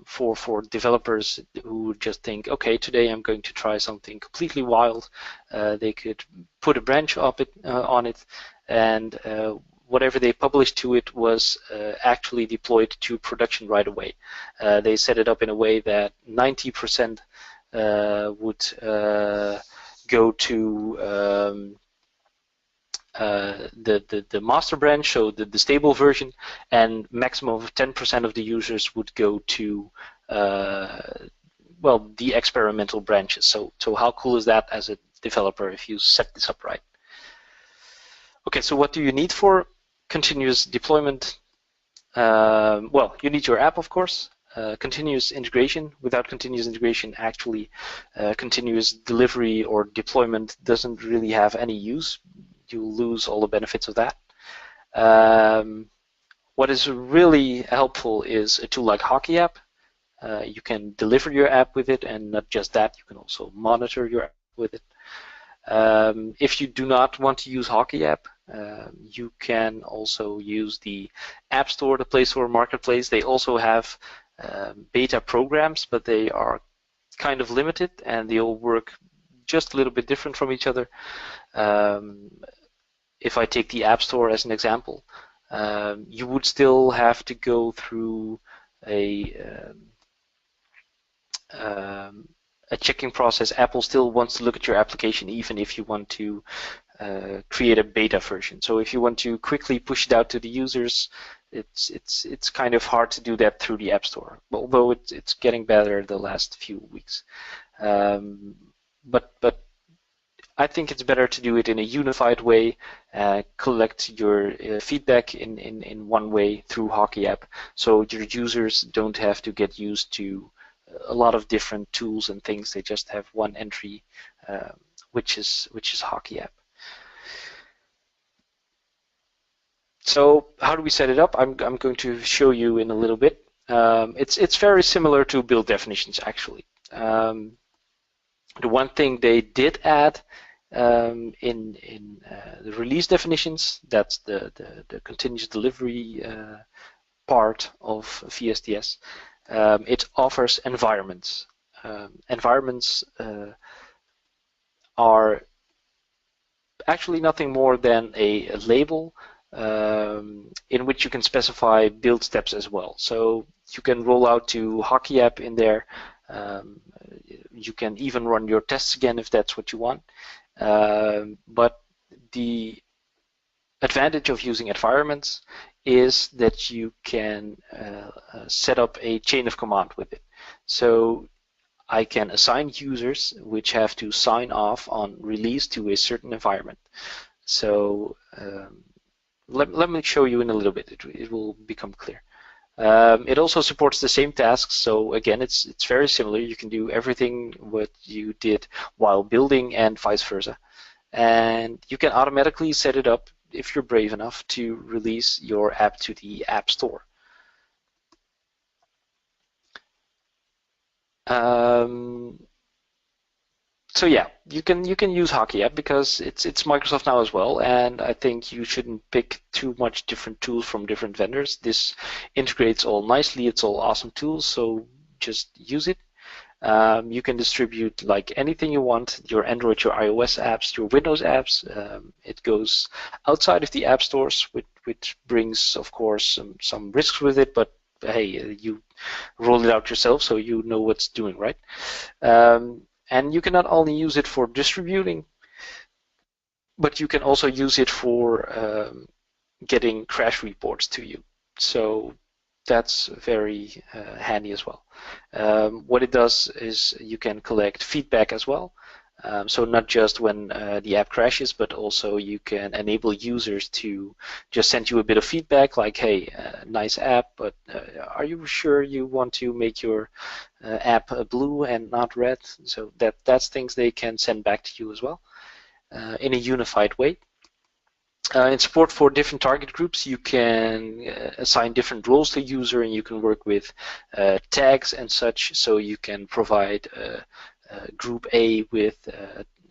for developers who just think, okay, today I'm going to try something completely wild. They could put a branch up on it, and whatever they published to it was actually deployed to production right away. They set it up in a way that 90% would go to the master branch, so the stable version, and maximum of 10% of the users would go to well, the experimental branches. So how cool is that as a developer if you set this up right? Okay, so what do you need for continuous deployment? Well, you need your app, of course. continuous integration. Without continuous integration, actually, continuous delivery or deployment doesn't really have any use. You'll lose all the benefits of that. What is really helpful is a tool like Hockey App. You can deliver your app with it, and not just that, you can also monitor your app with it. If you do not want to use Hockey App, you can also use the App Store, the Play Store, Marketplace. They also have beta programs, but they are kind of limited, and they all work just a little bit different from each other. If I take the App Store as an example, you would still have to go through a checking process. Apple still wants to look at your application, even if you want to create a beta version. So if you want to quickly push it out to the users, it's kind of hard to do that through the App Store. Although it's getting better the last few weeks. But I think it's better to do it in a unified way, collect your feedback in one way through Hockey App, so your users don't have to get used to a lot of different tools and things. They just have one entry, which is Hockey App. So how do we set it up? I'm going to show you in a little bit. It's very similar to build definitions, actually. The one thing they did add in the release definitions, that's the continuous delivery part of VSTS. It offers environments. Environments are actually nothing more than a label in which you can specify build steps as well. So you can roll out to Hockey App in there. You can even run your tests again if that's what you want. But the advantage of using environments is that you can set up a chain of command with it. So I can assign users which have to sign off on release to a certain environment. So let me show you in a little bit. It will become clear. It also supports the same tasks, so again, it's very similar. You can do everything what you did while building and vice versa. And you can automatically set it up, if you're brave enough, to release your app to the App Store. So yeah, you can use Hockey App because it's Microsoft now as well, and I think you shouldn't pick too much different tools from different vendors. This integrates all nicely. It's all awesome tools, so just use it. You can distribute like anything you want, your Android, your iOS apps, your Windows apps. It goes outside of the app stores, which brings, of course, some risks with it, but hey, you roll it out yourself, so you know what's doing, right? And you can not only use it for distributing, but you can also use it for getting crash reports to you. So that's very handy as well. What it does is you can collect feedback as well. So not just when the app crashes, but also you can enable users to just send you a bit of feedback like, hey, nice app, but are you sure you want to make your app blue and not red? So that's things they can send back to you as well in a unified way. In support for different target groups, you can assign different roles to user, and you can work with tags and such. So you can provide Group A with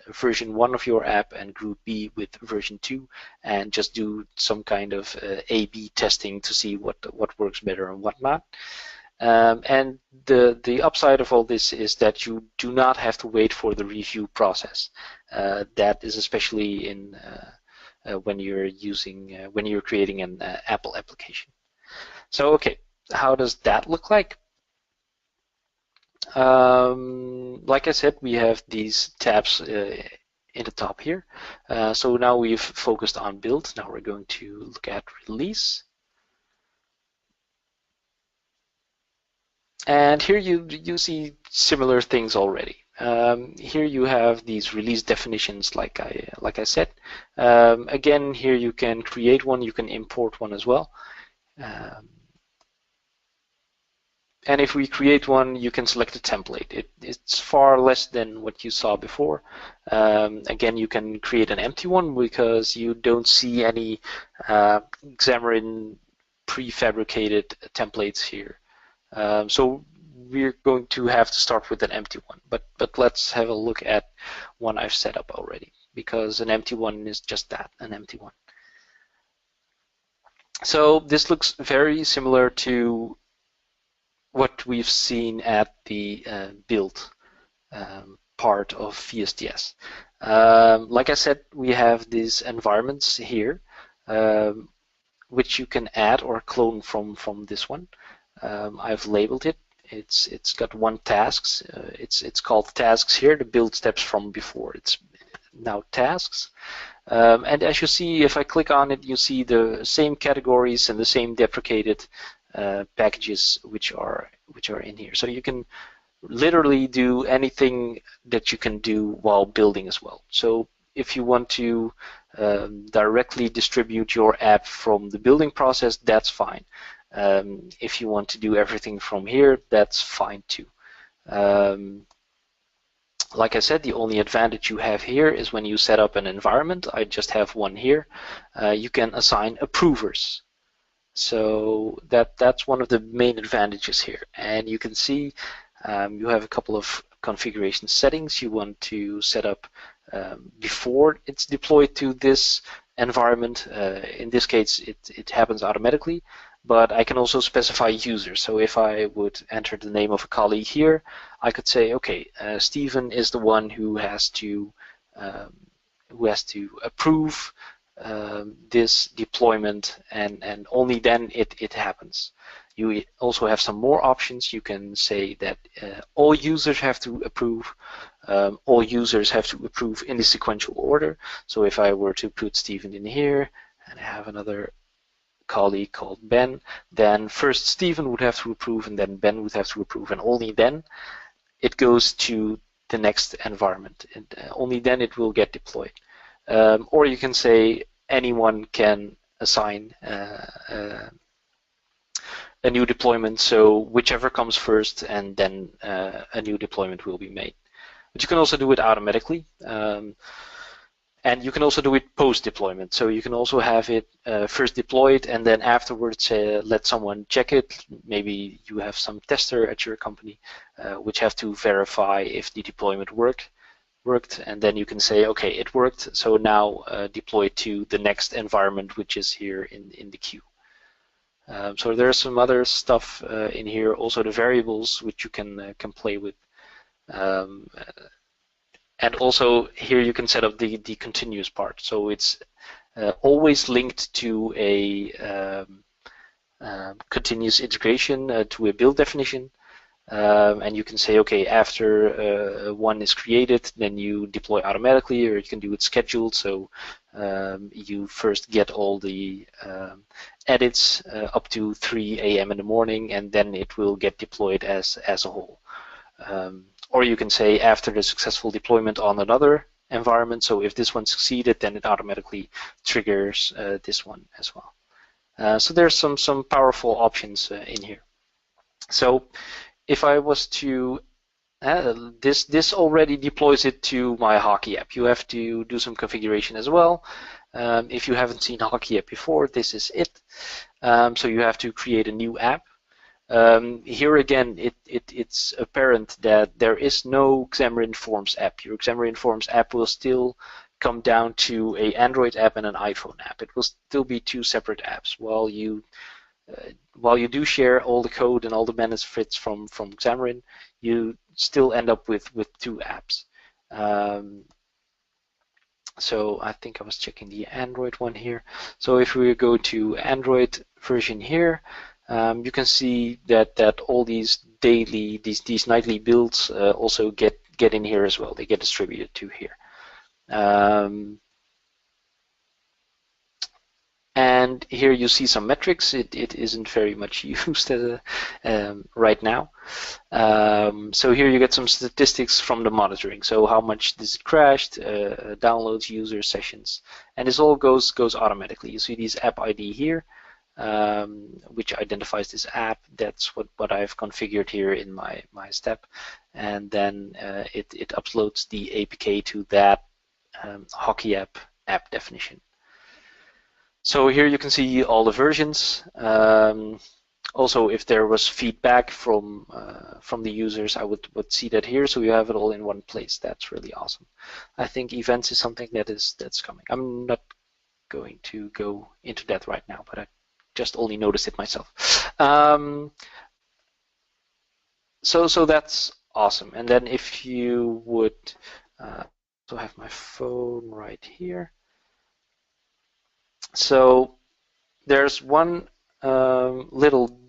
version 1 of your app and Group B with version 2, and just do some kind of A/B testing to see what works better and what not. And the upside of all this is that you do not have to wait for the review process. That is especially in when you're creating an Apple application. So okay, how does that look like? Like I said, we have these tabs in the top here. So now we've focused on build. Now we're going to look at release. And here you see similar things already. Here you have these release definitions, like I said. Again, here you can create one, you can import one as well. And if we create one, you can select a template. It's far less than what you saw before. Again, you can create an empty one because you don't see any Xamarin prefabricated templates here. So we're going to have to start with an empty one. But let's have a look at one I've set up already, because an empty one is just that, an empty one. So this looks very similar to what we've seen at the build part of VSTS. Like I said, we have these environments here, which you can add or clone from this one. I've labeled it. It's got one tasks. It's called tasks here. The build steps from before. It's now tasks. And as you see, if I click on it, you see the same categories and the same deprecated packages which are in here. So you can literally do anything that you can do while building as well. So if you want to directly distribute your app from the building process, that's fine. If you want to do everything from here, that's fine too. Like I said, the only advantage you have here is when you set up an environment. I just have one here. You can assign approvers. So that's one of the main advantages here. And you can see you have a couple of configuration settings you want to set up before it's deployed to this environment. In this case, it happens automatically, but I can also specify users. So if I would enter the name of a colleague here, I could say, okay, Stephen is the one who has to approve this deployment, and only then it happens. You also have some more options. You can say that all users have to approve. All users have to approve in the sequential order. So if I were to put Stephen in here and I have another colleague called Ben, then first Stephen would have to approve and then Ben would have to approve, and only then it goes to the next environment, and only then it will get deployed. Or you can say anyone can assign a new deployment, so whichever comes first, and then a new deployment will be made. But you can also do it automatically, and you can also do it post-deployment. So you can also have it first deployed, and then afterwards let someone check it. Maybe you have some tester at your company which have to verify if the deployment worked, and then you can say, okay, it worked, so now deploy to the next environment, which is here in the queue. So there's some other stuff in here, also the variables which you can play with. And also here you can set up the continuous part. So it's always linked to a continuous integration, to a build definition. And you can say, okay, after one is created, then you deploy automatically, or you can do it scheduled. So you first get all the edits up to 3 a.m. in the morning, and then it will get deployed as a whole. Or you can say after the successful deployment on another environment, so if this one succeeded, then it automatically triggers this one as well. So there's some powerful options in here. So if I was to, this already deploys it to my hockey app. You have to do some configuration as well. If you haven't seen hockey app before, this is it. So you have to create a new app. Here again, it's apparent that there is no Xamarin Forms app. Your Xamarin Forms app will still come down to an Android app and an iPhone app. It will still be two separate apps. While you do share all the code and all the benefits from Xamarin, you still end up with two apps. So I think I was checking the Android one here. So if we go to Android version here, you can see that all these daily, these nightly builds also get in here as well. They get distributed to here. And here you see some metrics. It isn't very much used right now. So here you get some statistics from the monitoring. So how much this crashed, downloads, user sessions, and this all goes automatically. You see these app ID here. which identifies this app. That's what I've configured here in my step, and then it uploads the APK to that hockey app definition. So here you can see all the versions. Also, if there was feedback from the users, I would see that here. So you have it all in one place. That's really awesome. I think events is something that's coming. I'm not going to go into that right now, but I just only noticed it myself. So that's awesome. And then if you would also have my phone right here. So there's one little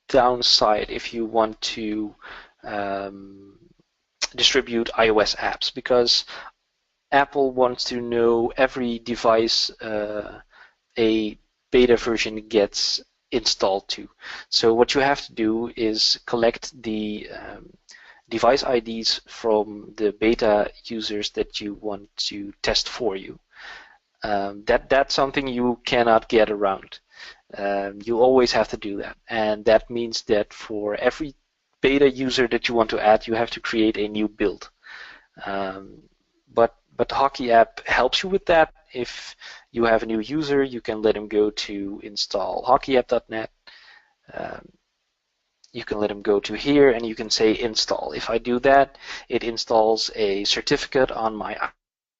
downside if you want to distribute iOS apps, because Apple wants to know every device a beta version gets installed to. So what you have to do is collect the device IDs from the beta users that you want to test for you. That's something you cannot get around. You always have to do that, and that means that for every beta user that you want to add, you have to create a new build. But the Hockey app helps you with that. If you have a new user, you can let him go to install hockeyapp.net. You can let him go to here, and you can say install. If I do that, it installs a certificate on my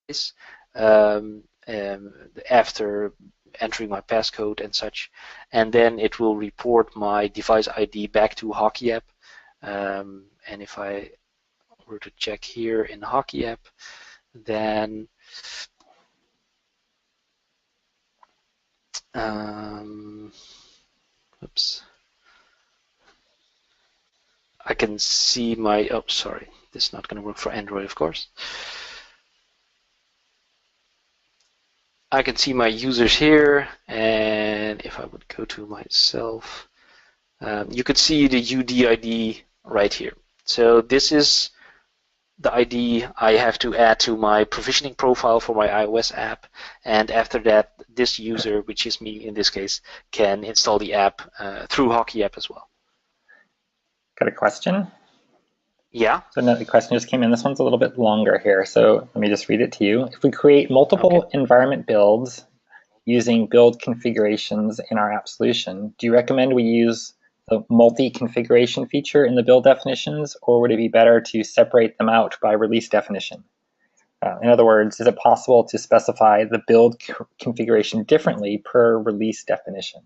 iOS after entering my passcode and such, and then it will report my device ID back to Hockey app. And if I were to check here in Hockey app, then oops, I can see my, oh sorry, this is not going to work for Android, of course. I can see my users here, and if I would go to myself, you could see the UDID right here. So this is the ID I have to add to my provisioning profile for my iOS app, and after that, this user, which is me in this case, can install the app through Hockey app as well. Got a question? Yeah. So another question just came in. This one's a little bit longer here, so let me just read it to you. If we create multiple environment builds using build configurations in our app solution, do you recommend we use the multi-configuration feature in the build definitions, or would it be better to separate them out by release definition? In other words, is it possible to specify the build configuration differently per release definition?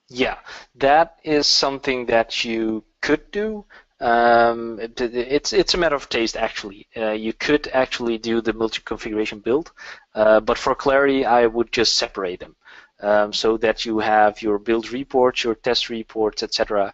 Yeah, that is something that you could do. It's a matter of taste, actually. You could actually do the multi-configuration build, but for clarity, I would just separate them. So that you have your build reports, your test reports, etc.,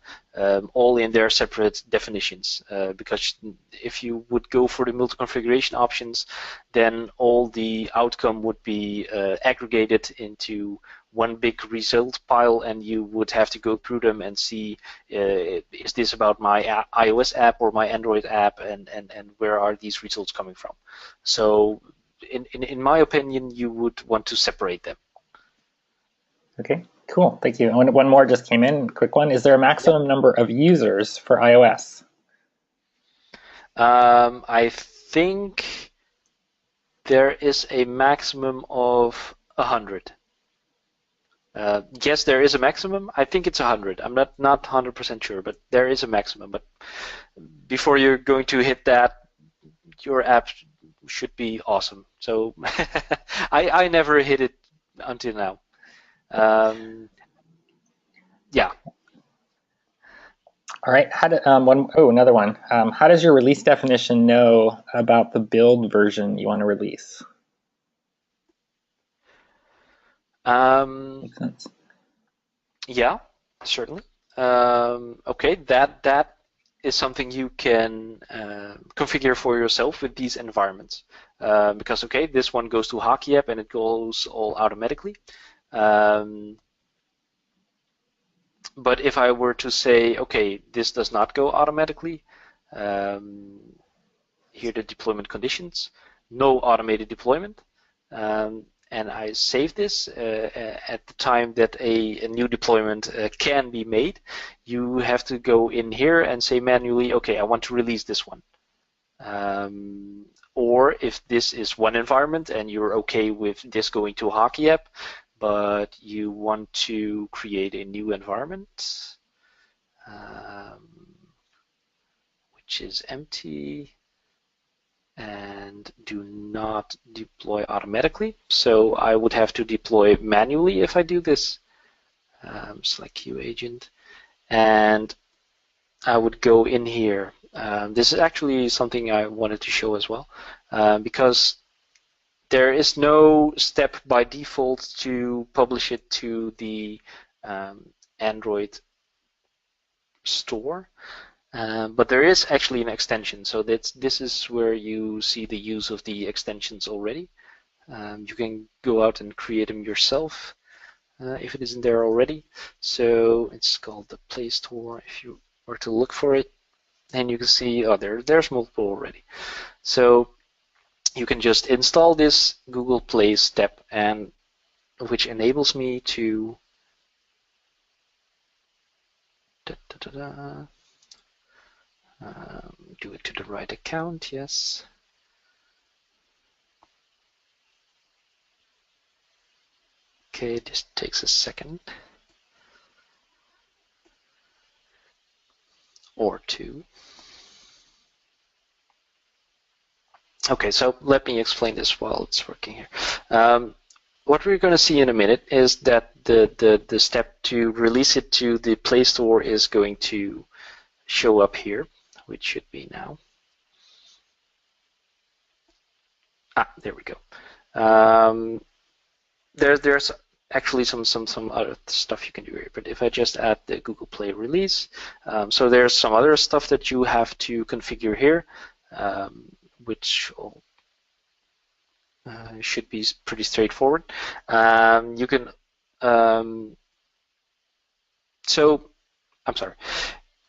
all in their separate definitions. Because if you would go for the multi-configuration options, then all the outcome would be aggregated into one big result pile, and you would have to go through them and see, is this about my iOS app or my Android app, and where are these results coming from? So in my opinion, you would want to separate them. Okay, cool, thank you. And one more just came in, quick one. Is there a maximum number of users for iOS? I think there is a maximum of 100. Yes, there is a maximum. I think it's 100. I'm not 100% sure, but there is a maximum. But before you're going to hit that, your app should be awesome. So I never hit it until now. Yeah. All right. Another one. How does your release definition know about the build version you want to release? Makes sense. Yeah, certainly. Okay, that is something you can configure for yourself with these environments. Because, okay, this one goes to Hockey app and it goes all automatically. But if I were to say, okay, this does not go automatically, here are the deployment conditions, no automated deployment, and I save this at the time that a new deployment can be made, you have to go in here and say manually, okay, I want to release this one. Or if this is one environment and you're okay with this going to a hockey app, but you want to create a new environment, which is empty, and do not deploy automatically. So I would have to deploy manually if I do this. Select Queue agent, and I would go in here. This is actually something I wanted to show as well, because there is no step by default to publish it to the Android store. But there is actually an extension, so this is where you see the use of the extensions already. You can go out and create them yourself if it isn't there already. So it's called the Play Store if you were to look for it, and you can see there's multiple already. So you can just install this Google Play step, and which enables me to do it to the right account, yes. Okay, this takes a second or two. Okay, so let me explain this while it's working here. What we're going to see in a minute is that the step to release it to the Play Store is going to show up here, which should be now. There we go. There's actually some other stuff you can do here, but if I just add the Google Play release, so there's some other stuff that you have to configure here, which should be pretty straightforward. You can, so I'm sorry.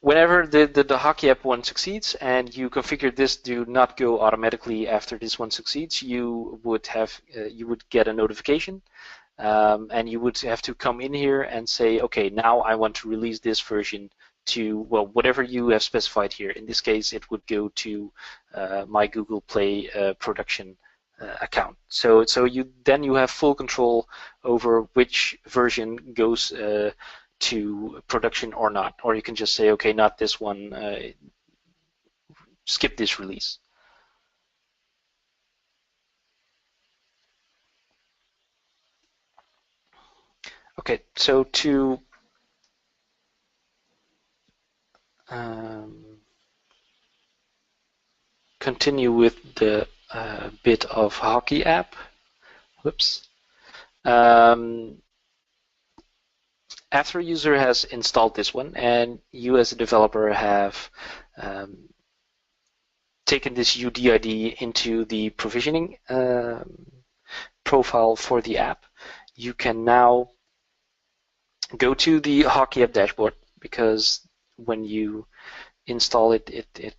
Whenever the hockey app one succeeds and you configure this do not go automatically after this one succeeds, you would get a notification, and you would have to come in here and say, okay, now I want to release this version to, well, whatever you have specified here. In this case, it would go to my Google Play production account. So then you have full control over which version goes to production or not, or you can just say, okay, not this one, skip this release. Okay, so to continue with the bit of hockey app, whoops. After a user has installed this one and you as a developer have taken this UDID into the provisioning profile for the app, you can now go to the hockey app dashboard, because when you install it, it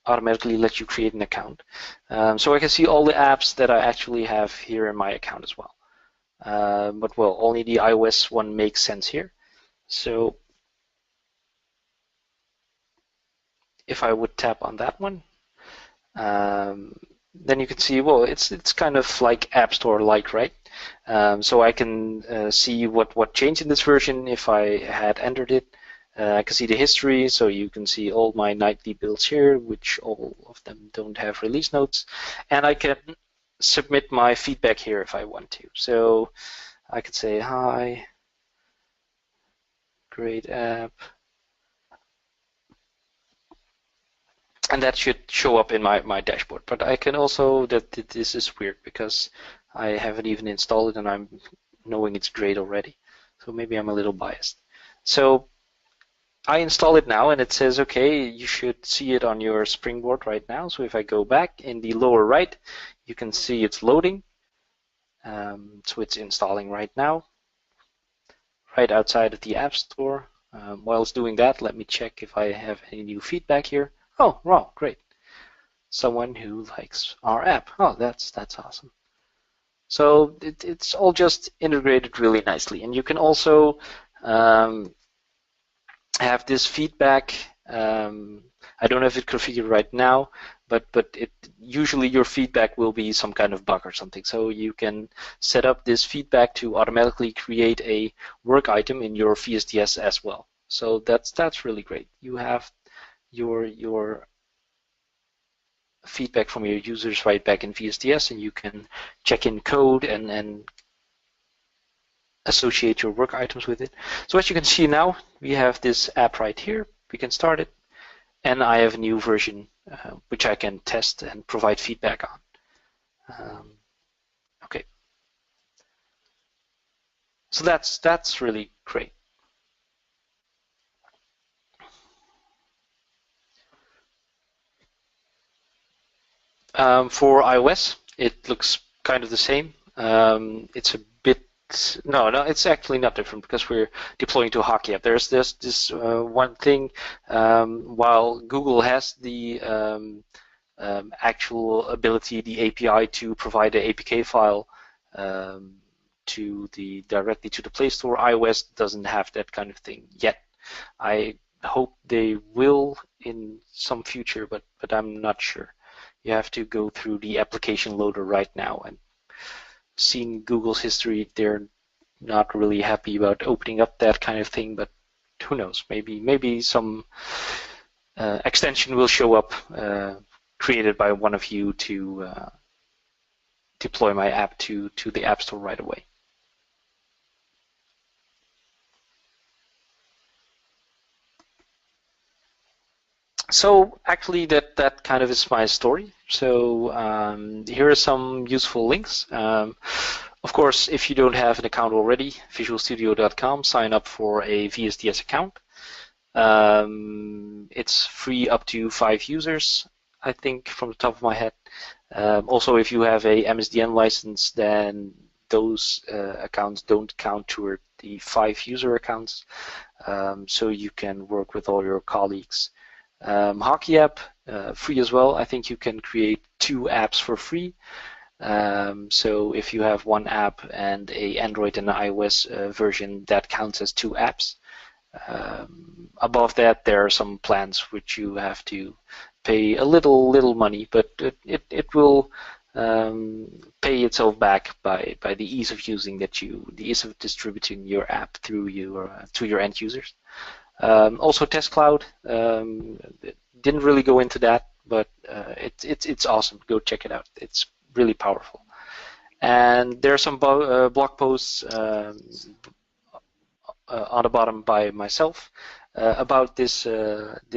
automatically lets you create an account. So I can see all the apps that I actually have here in my account as well. But well, only the iOS one makes sense here. So if I would tap on that one, then you can see, well, it's kind of like App Store-like, right? So I can see what changed in this version if I had entered it. I can see the history, so you can see all my nightly builds here, which all of them don't have release notes, and I can submit my feedback here if I want to. So I could say, hi, great app, and that should show up in my dashboard. But I can also, this is weird because I haven't even installed it and I'm knowing it's great already. So maybe I'm a little biased. So I install it now and it says, okay, you should see it on your Springboard right now. So if I go back in the lower right, you can see it's loading. So it's installing right now, right outside of the App Store. While it's doing that, let me check if I have any new feedback here. Oh, wow, great. Someone who likes our app. Oh, that's awesome. So it's all just integrated really nicely. And you can also have this feedback. I don't have it configured right now, but usually your feedback will be some kind of bug or something. So you can set up this feedback to automatically create a work item in your VSDS as well. So that's really great. You have your feedback from your users right back in VSDS, and you can check in code and associate your work items with it. So as you can see now, we have this app right here. We can start it, and I have a new version which I can test and provide feedback on. Okay, so that's really great. For iOS, it looks kind of the same. It's a bit no, it's actually not different because we're deploying to a hockey app. There's this one thing. While Google has the actual ability, the API to provide an APK file directly to the Play Store, iOS doesn't have that kind of thing yet. I hope they will in some future, but I'm not sure. You have to go through the application loader right now, and seeing Google's history, they're not really happy about opening up that kind of thing, but who knows, maybe some extension will show up created by one of you to deploy my app to the App Store right away. So actually that kind of is my story. So here are some useful links. Of course, if you don't have an account already, visualstudio.com, sign up for a VSDS account. It's free up to 5 users, I think, from the top of my head. Also, if you have a MSDN license, then those accounts don't count toward the 5 user accounts, so you can work with all your colleagues. Hockey app, free as well. I think you can create 2 apps for free. So if you have one app and a Android and an iOS version, that counts as 2 apps. Above that, there are some plans which you have to pay a little money, but it will pay itself back by the ease of using the ease of distributing your app through to your end users. Also, Test Cloud, didn't really go into that, but it's awesome. Go check it out. It's really powerful. And there are some blog posts on the bottom by myself about this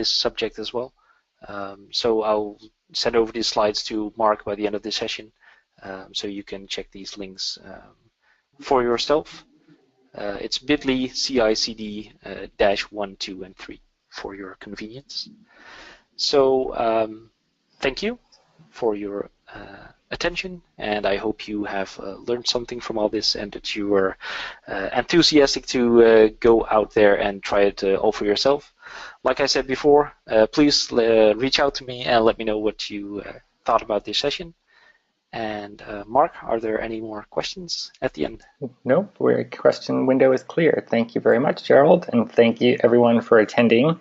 subject as well. So I'll send over these slides to Mark by the end of this session, so you can check these links for yourself. It's bit.ly CICD -1, 2, and 3 for your convenience. So thank you for your attention, and I hope you have learned something from all this and that you were enthusiastic to go out there and try it all for yourself. Like I said before, please reach out to me and let me know what you thought about this session. And Mark, are there any more questions at the end? Nope, your question window is clear. Thank you very much, Gerald, and thank you everyone for attending.